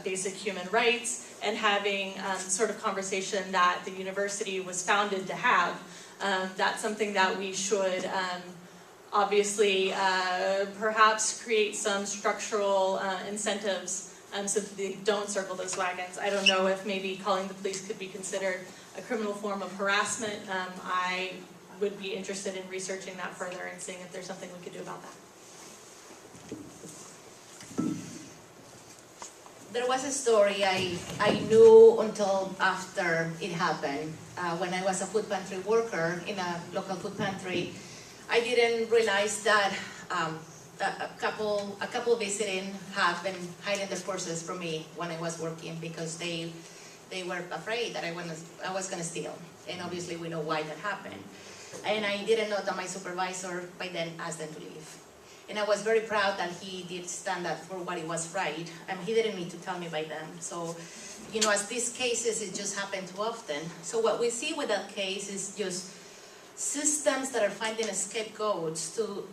basic human rights and having sort of conversation that the university was founded to have. That's something that we should obviously perhaps create some structural incentives so that they don't circle those wagons. I don't know if maybe calling the police could be considered a criminal form of harassment. I would be interested in researching that further and seeing if there's something we could do about that. There was a story I knew until after it happened. When I was a food pantry worker in a local food pantry, I didn't realize that a couple visiting have been hiding their purses from me when I was working because they They were afraid that I was going to steal. And obviously we know why that happened. And I didn't know that my supervisor by then asked them to leave. And I was very proud that he did stand up for what it was right. And he didn't need to tell me by then. So, you know, as these cases, it just happened too often. So what we see with that case is just systems that are finding scapegoats to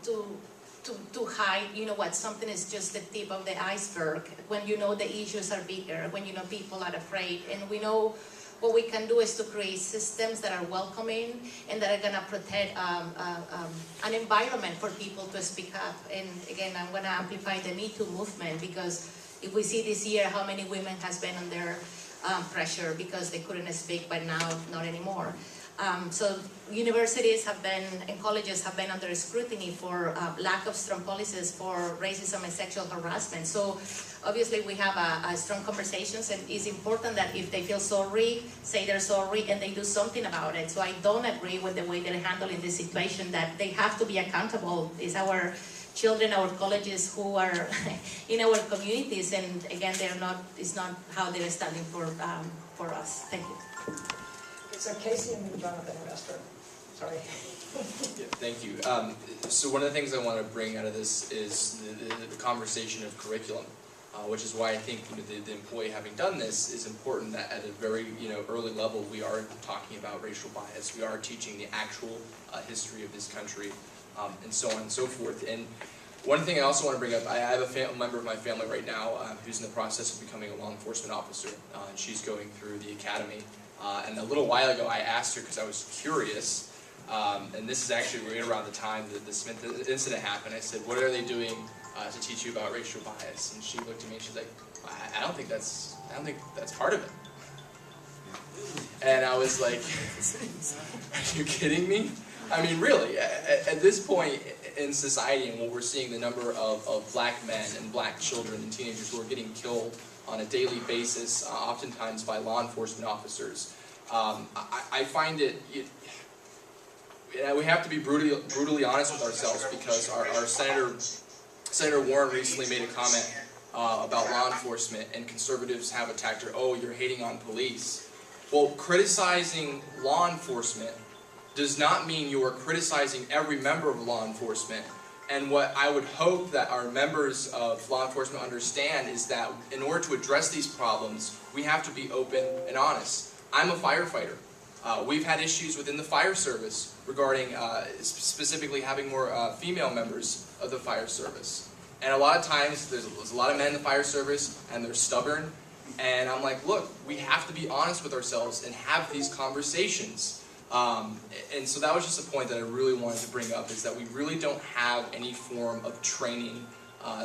hide, you know what, something is just the tip of the iceberg, when you know the issues are bigger, when you know people are afraid, and we know what we can do is to create systems that are welcoming and that are going to protect an environment for people to speak up. And again, I'm going to amplify the Me Too movement, because if we see this year how many women has been under pressure because they couldn't speak, but now not anymore. So universities have been, and colleges have been under scrutiny for lack of strong policies for racism and sexual harassment. So obviously we have a strong conversations, and it's important that if they feel sorry, say they're sorry and they do something about it. So I don't agree with the way they're handling this situation, that they have to be accountable. It's our children, our colleges who are in our communities, and again, it's not how they're standing for us. Thank you. So Casey and then Jonathan and Esther. Sorry. Yeah, thank you. So one of the things I want to bring out of this is the conversation of curriculum, which is why I think the employee having done this is important that at a very early level we are talking about racial bias. We are teaching the actual history of this country, and so on and so forth. And one thing I also want to bring up, I have a member of my family right now who's in the process of becoming a law enforcement officer. And she's going through the academy. And a little while ago I asked her, because I was curious, and this is actually right around the time that the Smith incident happened, I said, what are they doing to teach you about racial bias? And she looked at me and she's like, I don't think that's part of it. And I was like, are you kidding me? I mean, really, at this point in society and what we're seeing, the number of black men and black children and teenagers who are getting killed on a daily basis, oftentimes by law enforcement officers. I find it, we have to be brutally honest with ourselves, because our Senator Warren recently made a comment about law enforcement, and conservatives have attacked her, oh, you're hating on police. Well, criticizing law enforcement does not mean you are criticizing every member of law enforcement. And what I would hope that our members of law enforcement understand is that in order to address these problems, we have to be open and honest. I'm a firefighter. We've had issues within the fire service regarding specifically having more female members of the fire service. And a lot of times, there's a lot of men in the fire service, and they're stubborn. And I'm like, look, we have to be honest with ourselves and have these conversations. And so that was just a point that I really wanted to bring up, is that we really don't have any form of training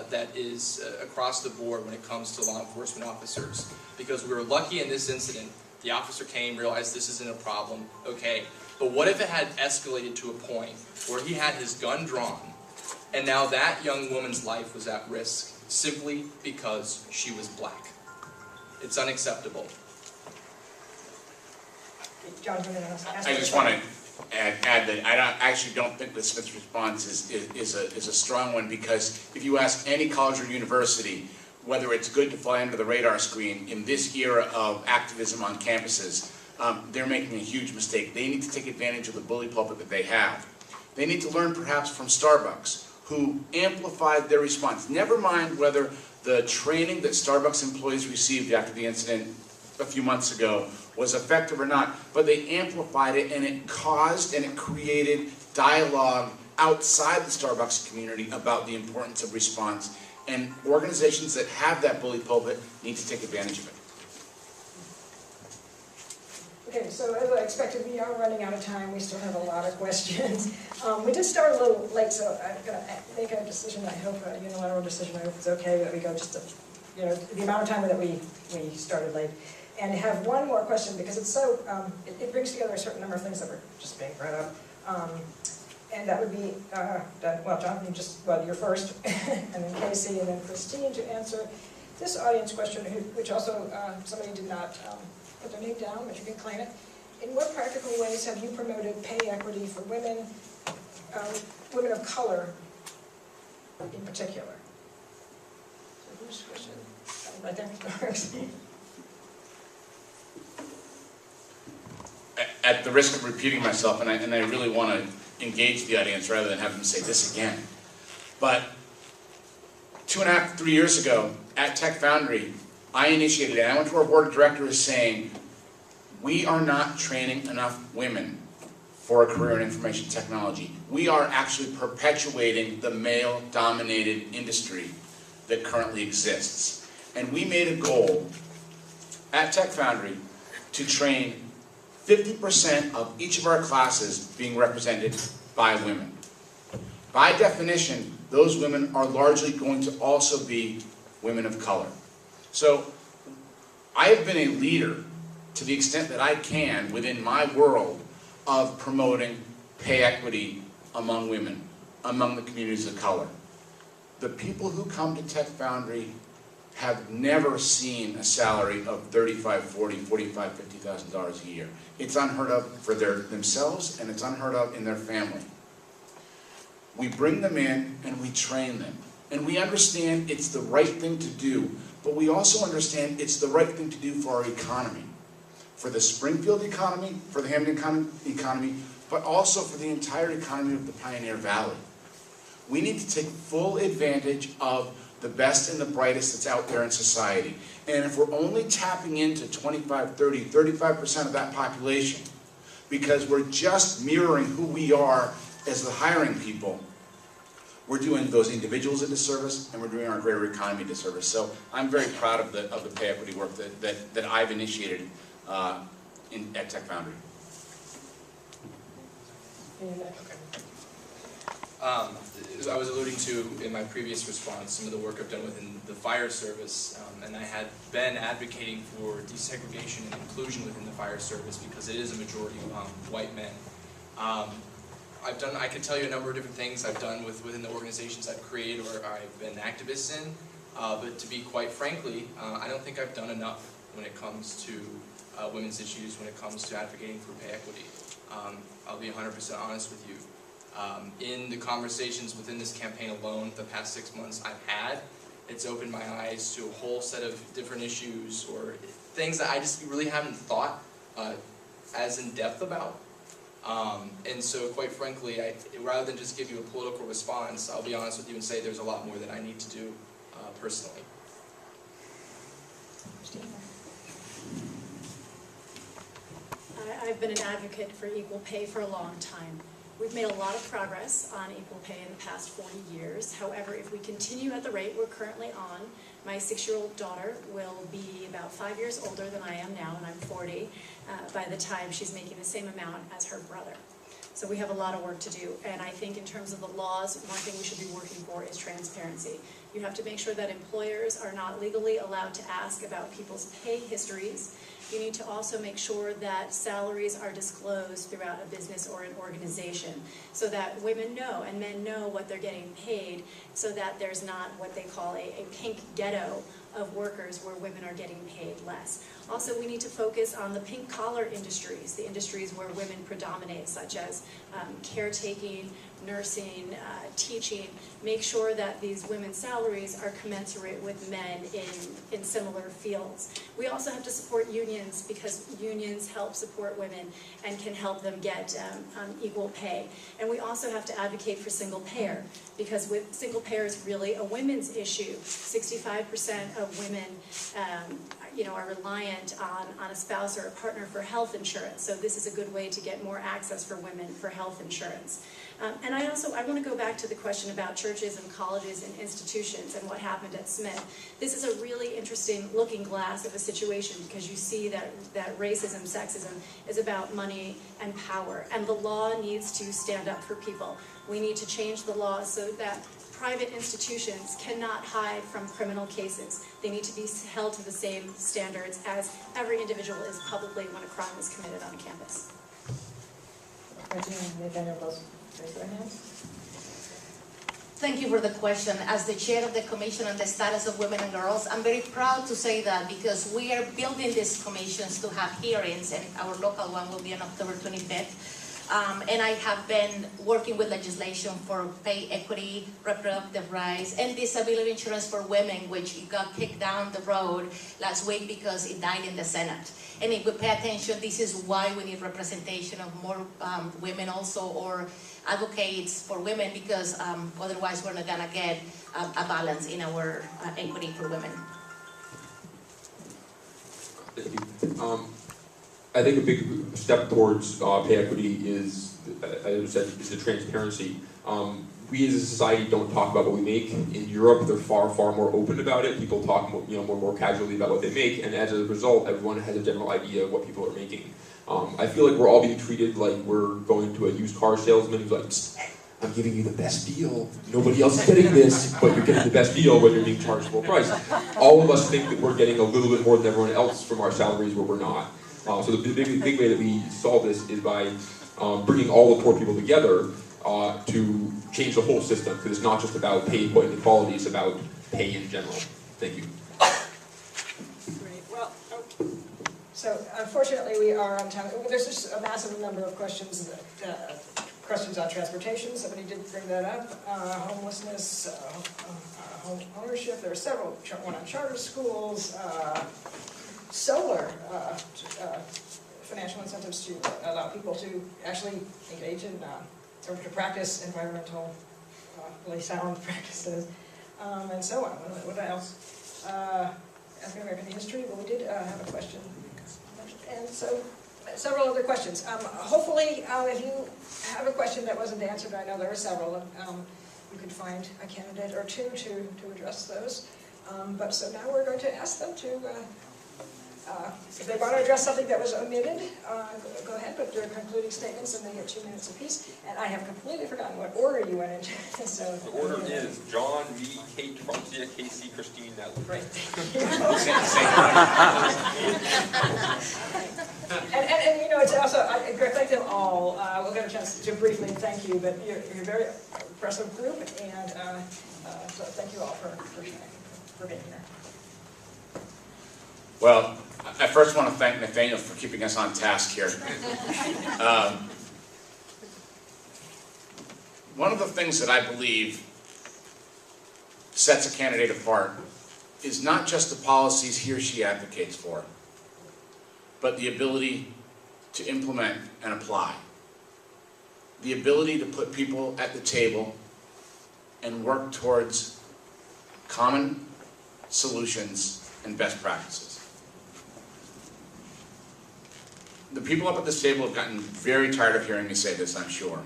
that is across the board when it comes to law enforcement officers. Because we were lucky in this incident, the officer came, realized this isn't a problem, okay. But what if it had escalated to a point where he had his gun drawn, and now that young woman's life was at risk simply because she was black? It's unacceptable. I just want to add that I actually don't think that Smith's response is a strong one, because if you ask any college or university whether it's good to fly under the radar screen in this era of activism on campuses, they're making a huge mistake. They need to take advantage of the bully pulpit that they have. They need to learn perhaps from Starbucks, who amplified their response. Never mind whether the training that Starbucks employees received after the incident a few months ago was effective or not, but they amplified it, and it caused and it created dialogue outside the Starbucks community about the importance of response. And organizations that have that bully pulpit need to take advantage of it. Okay, so as I expected, we are running out of time. We still have a lot of questions. We did start a little late, so I'm going to make a decision. I hope, a unilateral decision. I hope it's okay that we go just the amount of time that we started late. And have one more question, because it's so, it brings together a certain number of things that were just being brought up. And that would be, well, Jonathan, you're first, and then Casey, and then Christine to answer this audience question, which also somebody did not put their name down, but you can claim it. In what practical ways have you promoted pay equity for women, women of color in particular? So whose question? Right there. at the risk of repeating myself, and I really want to engage the audience rather than have them say this again, but 2.5 to 3 years ago at Tech Foundry, I initiated it. I went to our board of directors saying, we are not training enough women for a career in information technology. We are actually perpetuating the male-dominated industry that currently exists. And we made a goal at Tech Foundry to train 50% of each of our classes being represented by women. By definition, those women are largely going to also be women of color. So I have been a leader to the extent that I can within my world of promoting pay equity among women, among the communities of color. The people who come to Tech Foundry have never seen a salary of $35,000, $40,000, $45,000, $50,000 a year. It's unheard of for themselves, and it's unheard of in their family. We bring them in and we train them. And we understand it's the right thing to do, but we also understand it's the right thing to do for our economy. For the Springfield economy, for the Hampton economy, but also for the entire economy of the Pioneer Valley. We need to take full advantage of the best and the brightest that's out there in society. And if we're only tapping into 25, 30, 35% of that population, because we're just mirroring who we are as the hiring people, we're doing those individuals a disservice, and we're doing our greater economy a disservice. So I'm very proud of the pay equity work that I've initiated at Tech Foundry. I was alluding to in my previous response some of the work I've done within the fire service, and I had been advocating for desegregation and inclusion within the fire service because it is a majority white men. I could tell you a number of different things I've done within the organizations I've created or I've been activists in, but to be quite frankly, I don't think I've done enough when it comes to women's issues, when it comes to advocating for pay equity. I'll be 100% honest with you. In the conversations within this campaign alone, the past 6 months I've had, it's opened my eyes to a whole set of different issues or things that I just really haven't thought as in depth about. And so quite frankly, rather than just give you a political response, I'll be honest with you and say there's a lot more that I need to do personally. I've been an advocate for equal pay for a long time. We've made a lot of progress on equal pay in the past 40 years. However, if we continue at the rate we're currently on, my 6-year-old daughter will be about 5 years older than I am now, and I'm 40, by the time she's making the same amount as her brother. So we have a lot of work to do, and I think in terms of the laws, one thing we should be working for is transparency. You have to make sure that employers are not legally allowed to ask about people's pay histories. You need to also make sure that salaries are disclosed throughout a business or an organization so that women know and men know what they're getting paid so that there's not what they call a pink ghetto of workers where women are getting paid less. Also, we need to focus on the pink collar industries, the industries where women predominate, such as caretaking, nursing, teaching. Make sure that these women's salaries are commensurate with men in similar fields. We also have to support unions because unions help support women and can help them get equal pay. And we also have to advocate for single payer because with single payer is really a women's issue. 65% of women are reliant on a spouse or a partner for health insurance. So this is a good way to get more access for women for health insurance. And I want to go back to the question about churches and colleges and institutions and what happened at Smith. This is a really interesting looking glass of a situation because you see that racism, sexism is about money and power. And the law needs to stand up for people. We need to change the law so that private institutions cannot hide from criminal cases. They need to be held to the same standards as every individual is publicly when a crime is committed on campus. Thank you for the question. As the chair of the Commission on the Status of Women and Girls, I'm very proud to say that because we are building these commissions to have hearings, and our local one will be on October 25th. And I have been working with legislation for pay equity, reproductive rights, and disability insurance for women, which got kicked down the road last week because it died in the Senate. And if we pay attention, this is why we need representation of more women also, or advocates for women, because otherwise we're not gonna get a balance in our equity for women. Thank you. I think a big step towards pay equity is, as I said, is the transparency. We as a society don't talk about what we make. In Europe, they're far more open about it. People talk more casually about what they make, and as a result, everyone has a general idea of what people are making. I feel like we're all being treated like we're going to a used car salesman who's like, I'm giving you the best deal. Nobody else is getting this, but you're getting the best deal when you're being charged full price. All of us think that we're getting a little bit more than everyone else from our salaries, but we're not. So the big way that we solve this is by bringing all the poor people together to change the whole system, because it's not just about pay inequality, it's about pay in general. Thank you. Great. Well, so unfortunately we are on time. There's just a massive number of questions, questions on transportation. Somebody did bring that up. Homelessness, home ownership. There are several. One on charter schools. Solar, financial incentives to allow people to actually engage in, or to practice environmental, really sound practices, and so on. What else? African American history, well, we did have a question. And so, several other questions. Hopefully, if you have a question that wasn't answered, I know there are several, you could find a candidate or two to address those. But so now we're going to ask them to, if they want to address something that was omitted, go ahead, but they're concluding statements and they get 2 minutes apiece. And I have completely forgotten what order you went into. So, the order is John, me, Kate, Francia, Casey, Christine, Natalie. Right. and you know, it's also, I thank them all. We'll get a chance to briefly thank you, but you're a very impressive group, and so thank you all for being here. Well, I first want to thank Nathaniel for keeping us on task here. One of the things that I believe sets a candidate apart is not just the policies he or she advocates for, but the ability to implement and apply. The ability to put people at the table and work towards common solutions and best practices. The people up at this table have gotten very tired of hearing me say this, I'm sure.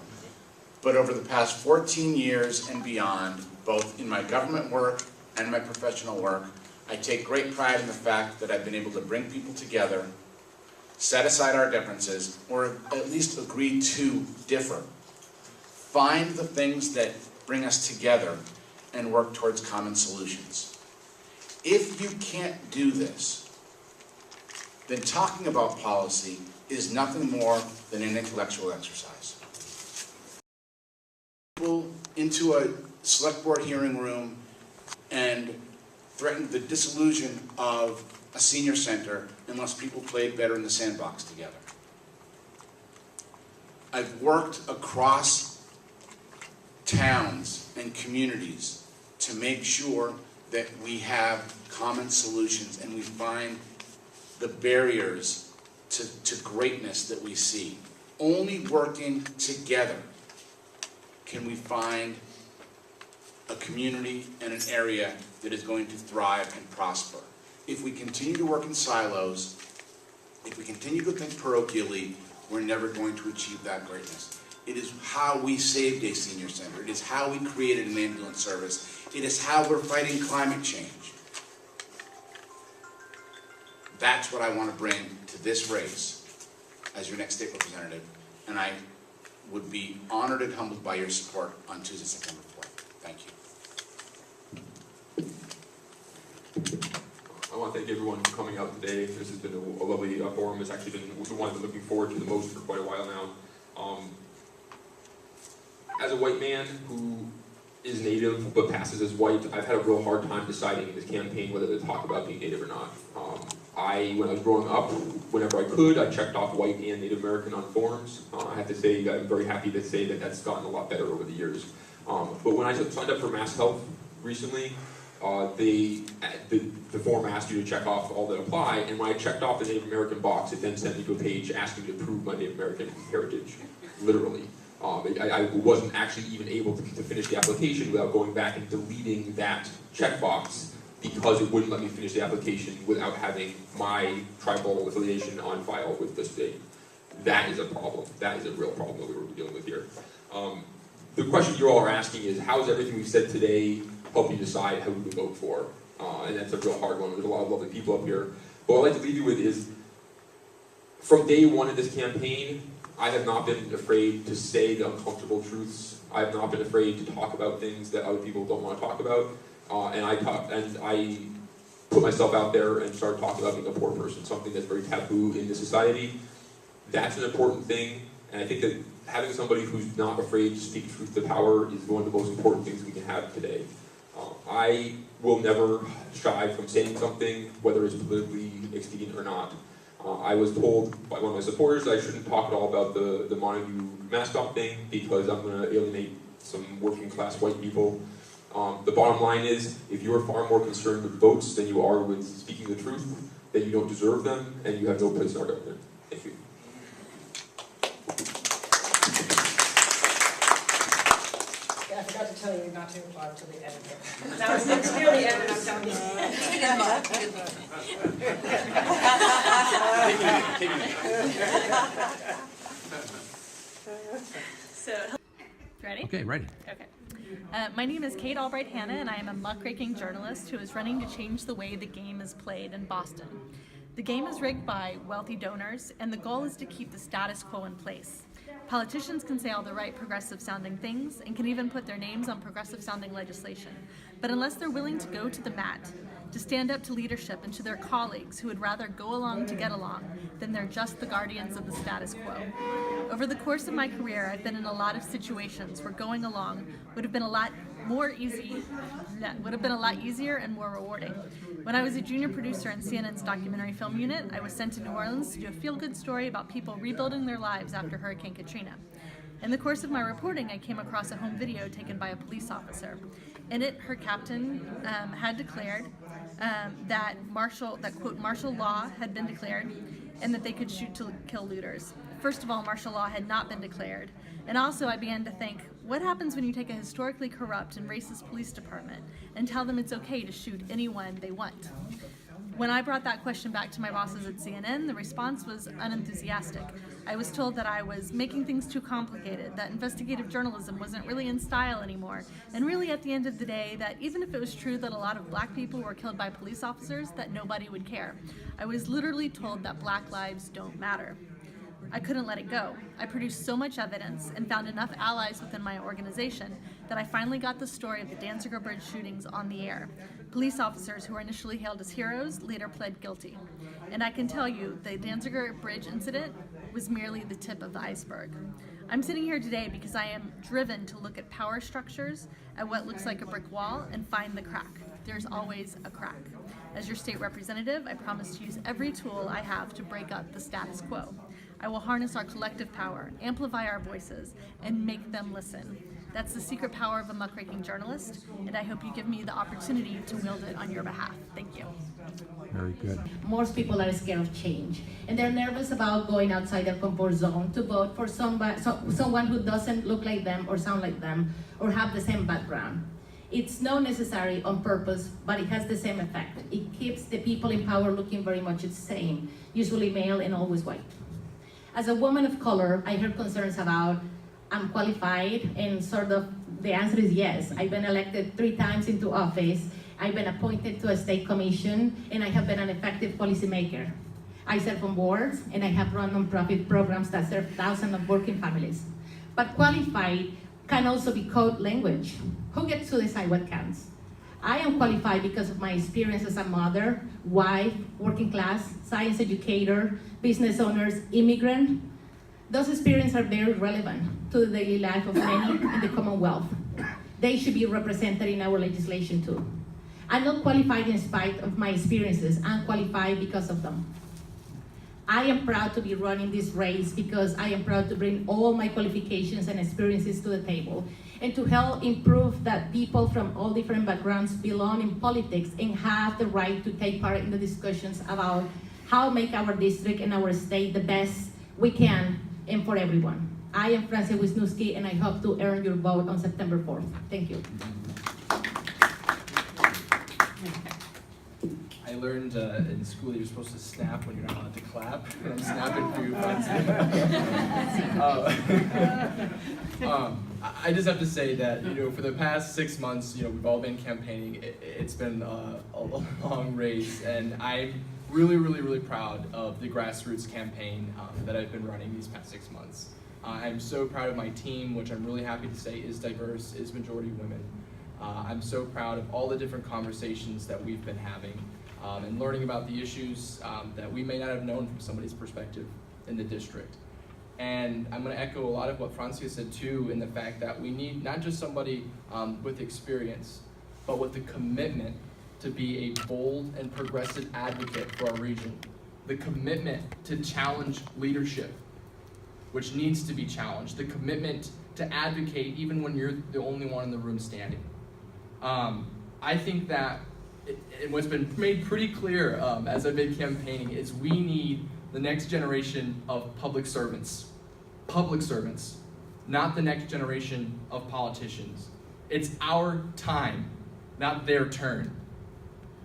But over the past 14 years and beyond, both in my government work and my professional work, I take great pride in the fact that I've been able to bring people together, set aside our differences, or at least agree to differ. Find the things that bring us together and work towards common solutions. If you can't do this, then talking about policy is nothing more than an intellectual exercise. People into a select board hearing room and threatened the dissolution of a senior center unless people played better in the sandbox together. I've worked across towns and communities to make sure that we have common solutions and we find the barriers to greatness that we see. Only working together can we find a community and an area that is going to thrive and prosper. If we continue to work in silos, if we continue to think parochially, we're never going to achieve that greatness. It is how we saved a senior center. It is how we created an ambulance service. It is how we're fighting climate change. That's what I want to bring to this race as your next state representative, and I would be honored and humbled by your support on Tuesday, September 4th. Thank you. I want to thank everyone for coming out today. This has been a lovely forum. It's actually been the one I've been looking forward to the most for quite a while now. As a white man who is Native but passes as white, I've had a real hard time deciding in this campaign whether to talk about being Native or not. When I was growing up, whenever I could, I checked off white and Native American on forms. I have to say, I'm very happy to say that that's gotten a lot better over the years. But when I signed up for Mass Health recently, the form asked you to check off all that apply, and when I checked off the Native American box, it then sent me to a page asking me to prove my Native American heritage, literally. I wasn't actually even able to finish the application without going back and deleting that checkbox because it wouldn't let me finish the application without having my tribal affiliation on file with the state. That is a problem. That is a real problem that we were dealing with here. The question you all are asking is, how does everything we've said today help you decide who to vote for? And that's a real hard one. There's a lot of lovely people up here. But what I'd like to leave you with is, from day one of this campaign, I have not been afraid to say the uncomfortable truths. I have not been afraid to talk about things that other people don't want to talk about. And I put myself out there and started talking about being a poor person, something that's very taboo in this society. That's an important thing, and I think that having somebody who's not afraid to speak truth to power is one of the most important things we can have today. I will never shy from saying something, whether it's politically expedient or not. I was told by one of my supporters that I shouldn't talk at all about the Montague mascot thing because I'm going to alienate some working class white people. The bottom line is, if you are far more concerned with votes than you are with speaking the truth, then you don't deserve them and you have no place in our government. Thank you. Yeah, I forgot to tell you not to applaud to the editor. That was next year the editor, I'm telling you. So, ready? Okay, ready. Okay. My name is Kate Albright Hannah, and I am a muckraking journalist who is running to change the way the game is played in Boston. The game is rigged by wealthy donors, and the goal is to keep the status quo in place. Politicians can say all the right progressive-sounding things and can even put their names on progressive-sounding legislation. But unless they're willing to go to the mat, to stand up to leadership and to their colleagues who would rather go along to get along, then they're just the guardians of the status quo. Over the course of my career, I've been in a lot of situations where going along would have been a lot easier and more rewarding. When I was a junior producer in CNN's documentary film unit, I was sent to New Orleans to do a feel-good story about people rebuilding their lives after Hurricane Katrina. In the course of my reporting, I came across a home video taken by a police officer. In it, her captain had declared that quote, martial law had been declared and that they could shoot to kill looters. First of all, martial law had not been declared. And also I began to think, what happens when you take a historically corrupt and racist police department and tell them it's okay to shoot anyone they want? When I brought that question back to my bosses at CNN, the response was unenthusiastic. I was told that I was making things too complicated, that investigative journalism wasn't really in style anymore, and really at the end of the day, that even if it was true that a lot of black people were killed by police officers, that nobody would care. I was literally told that black lives don't matter. I couldn't let it go. I produced so much evidence and found enough allies within my organization that I finally got the story of the Danziger Bridge shootings on the air. Police officers who were initially hailed as heroes later pled guilty. And I can tell you, the Danziger Bridge incident was merely the tip of the iceberg. I'm sitting here today because I am driven to look at power structures, at what looks like a brick wall, and find the crack. There's always a crack. As your state representative, I promise to use every tool I have to break up the status quo. I will harness our collective power, amplify our voices, and make them listen. That's the secret power of a muckraking journalist, and I hope you give me the opportunity to wield it on your behalf. Thank you. Very good. Most people are scared of change, and they're nervous about going outside their comfort zone to vote for someone who doesn't look like them or sound like them or have the same background. It's not necessary on purpose, but it has the same effect. It keeps the people in power looking very much the same, usually male and always white. As a woman of color, I heard concerns about I'm qualified, and sort of the answer is yes. I've been elected 3 times into office. I've been appointed to a state commission, and I have been an effective policymaker. I serve on boards, and I have run nonprofit programs that serve thousands of working families. But qualified can also be code language. Who gets to decide what counts? I am qualified because of my experience as a mother, wife, working class, science educator, business owners, immigrant. Those experiences are very relevant to the daily life of many in the Commonwealth. They should be represented in our legislation too. I'm not qualified in spite of my experiences, I'm qualified because of them. I am proud to be running this race because I am proud to bring all my qualifications and experiences to the table and to help improve that people from all different backgrounds belong in politics and have the right to take part in the discussions about how make our district and our state the best we can and for everyone. I am Francia Wisniewski and I hope to earn your vote on September 4th. Thank you. I learned in school that you're supposed to snap when you're not allowed to clap. And I'm snapping for you. I just have to say that, for the past 6 months, we've all been campaigning. It's been a long race, and I'm really, really, really proud of the grassroots campaign that I've been running these past 6 months. I'm so proud of my team, which I'm really happy to say is diverse, is majority women. I'm so proud of all the different conversations that we've been having and learning about the issues that we may not have known from somebody's perspective in the district. And I'm going to echo a lot of what Francia said too, in the fact that we need not just somebody with experience, but with the commitment to be a bold and progressive advocate for our region. The commitment to challenge leadership, which needs to be challenged. The commitment to advocate even when you're the only one in the room standing. I think that what's been made pretty clear as I've been campaigning is we need the next generation of public servants, not the next generation of politicians. It's our time, not their turn.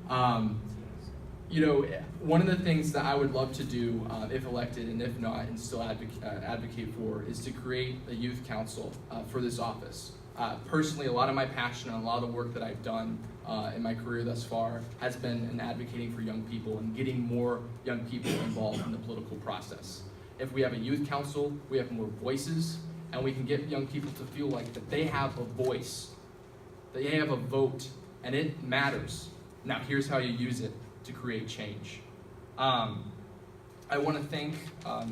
One of the things that I would love to do, if elected and if not, and still advocate for, is to create a youth council for this office. Personally, a lot of my passion and a lot of the work that I've done in my career thus far has been in advocating for young people and getting more young people involved in the political process. If we have a youth council, we have more voices, and we can get young people to feel like that they have a voice, that they have a vote, and it matters. Now here's how you use it to create change. I want to thank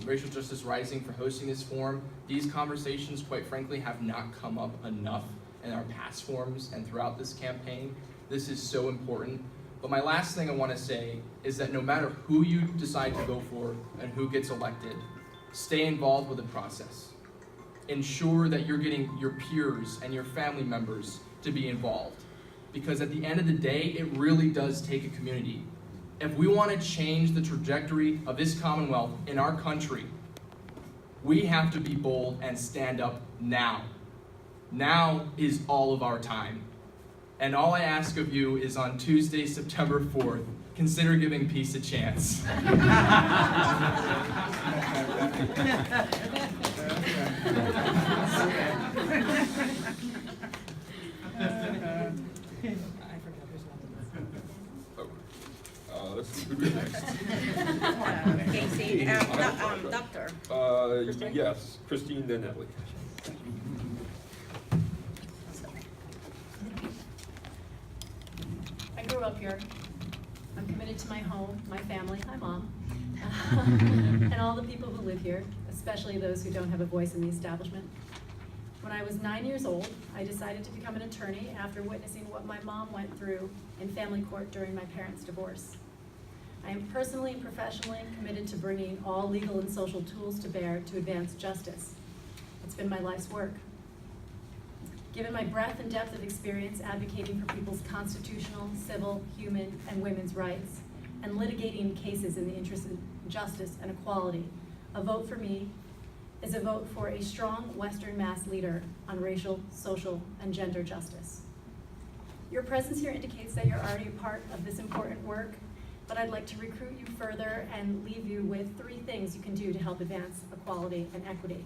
Racial Justice Rising for hosting this forum. These conversations, quite frankly, have not come up enough in our past forums and throughout this campaign. This is so important. But my last thing I want to say is that no matter who you decide to go for and who gets elected, stay involved with the process. Ensure that you're getting your peers and your family members to be involved. Because at the end of the day, it really does take a community. If we want to change the trajectory of this Commonwealth in our country, we have to be bold and stand up now. Now is all of our time. And all I ask of you is on Tuesday, September 4th, consider giving Peace a chance. Let's see who goes next. Casey, Doctor. Yes, Christine, then Natalie. I grew up here. I'm committed to my home, my family, hi Mom, and all the people who live here, especially those who don't have a voice in the establishment. When I was 9 years old, I decided to become an attorney after witnessing what my mom went through in family court during my parents' divorce. I am personally and professionally committed to bringing all legal and social tools to bear to advance justice. It's been my life's work. Given my breadth and depth of experience advocating for people's constitutional, civil, human, and women's rights, and litigating cases in the interest of justice and equality, a vote for me is a vote for a strong Western Mass leader on racial, social, and gender justice. Your presence here indicates that you're already a part of this important work, but I'd like to recruit you further and leave you with 3 things you can do to help advance equality and equity.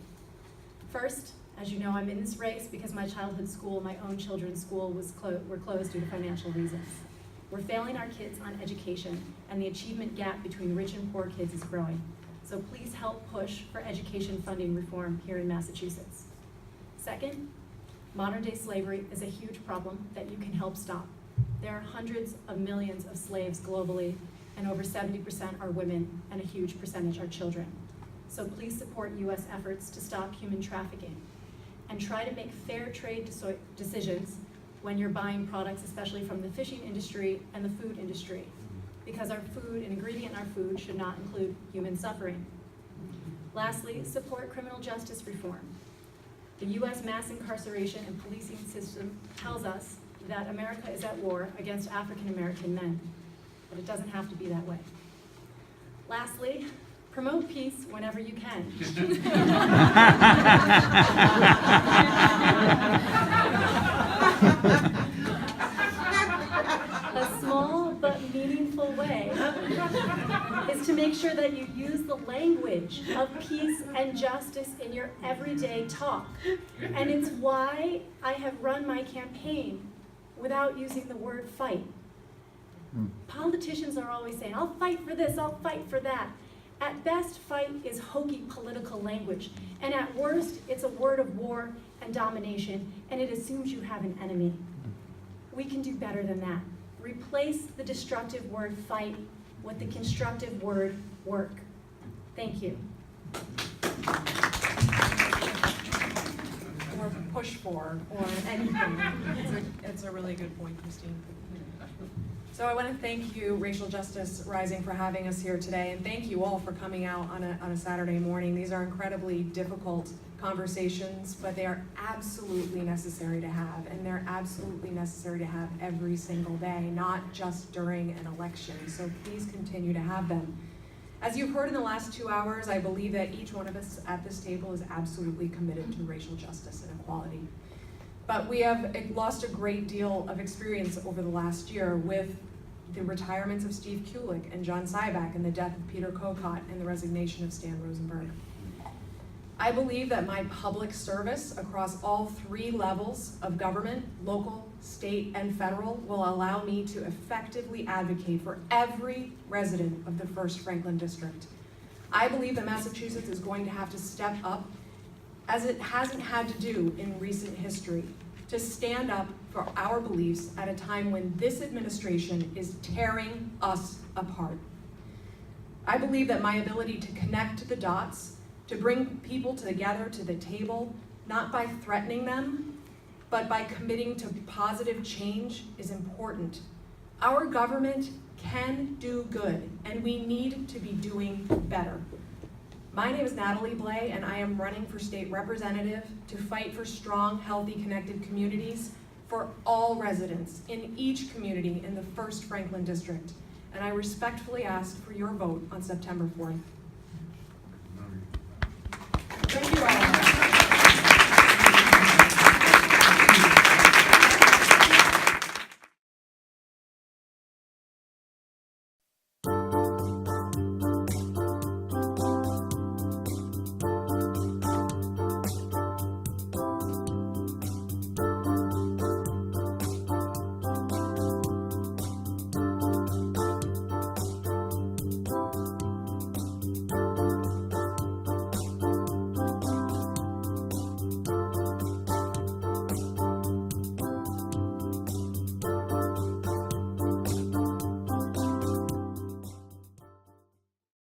First, as you know, I'm in this race because my childhood school, my own children's school, were closed due to financial reasons. We're failing our kids on education, and the achievement gap between rich and poor kids is growing. So please help push for education funding reform here in Massachusetts. Second, modern-day slavery is a huge problem that you can help stop. There are hundreds of millions of slaves globally, and over 70% are women, and a huge percentage are children. So please support U.S. efforts to stop human trafficking, and try to make fair trade decisions when you're buying products, especially from the fishing industry and the food industry, because our food, an ingredient in our food should not include human suffering. Lastly, support criminal justice reform. The U.S. mass incarceration and policing system tells us that America is at war against African American men, but it doesn't have to be that way. Lastly, promote peace whenever you can. A small but meaningful way is to make sure that you use the language of peace and justice in your everyday talk. And it's why I have run my campaign without using the word fight. Politicians are always saying, I'll fight for this, I'll fight for that. At best, fight is hokey political language. And at worst, it's a word of war and domination, and it assumes you have an enemy. We can do better than that. Replace the destructive word fight with the constructive word work. Thank you. Or push for, or anything. It's a really good point, Christine. So I want to thank you, Racial Justice Rising, for having us here today, and thank you all for coming out on a Saturday morning. These are incredibly difficult conversations, but they are absolutely necessary to have, and they're absolutely necessary to have every single day, not just during an election. So please continue to have them. As you've heard in the last 2 hours, I believe that each one of us at this table is absolutely committed to racial justice and equality. But we have lost a great deal of experience over the last year with the retirements of Steve Kulik and John Syback and the death of Peter Kokot and the resignation of Stan Rosenberg. I believe that my public service across all 3 levels of government, local, state, and federal, will allow me to effectively advocate for every resident of the 1st Franklin District. I believe that Massachusetts is going to have to step up, as it hasn't had to do in recent history, to stand up for our beliefs at a time when this administration is tearing us apart. I believe that my ability to connect the dots, to bring people together to the table, not by threatening them, but by committing to positive change, is important. Our government can do good, and we need to be doing better. My name is Natalie Bleh, and I am running for state representative to fight for strong, healthy, connected communities for all residents in each community in the 1st Franklin District. And I respectfully ask for your vote on September 4th. Thank you all.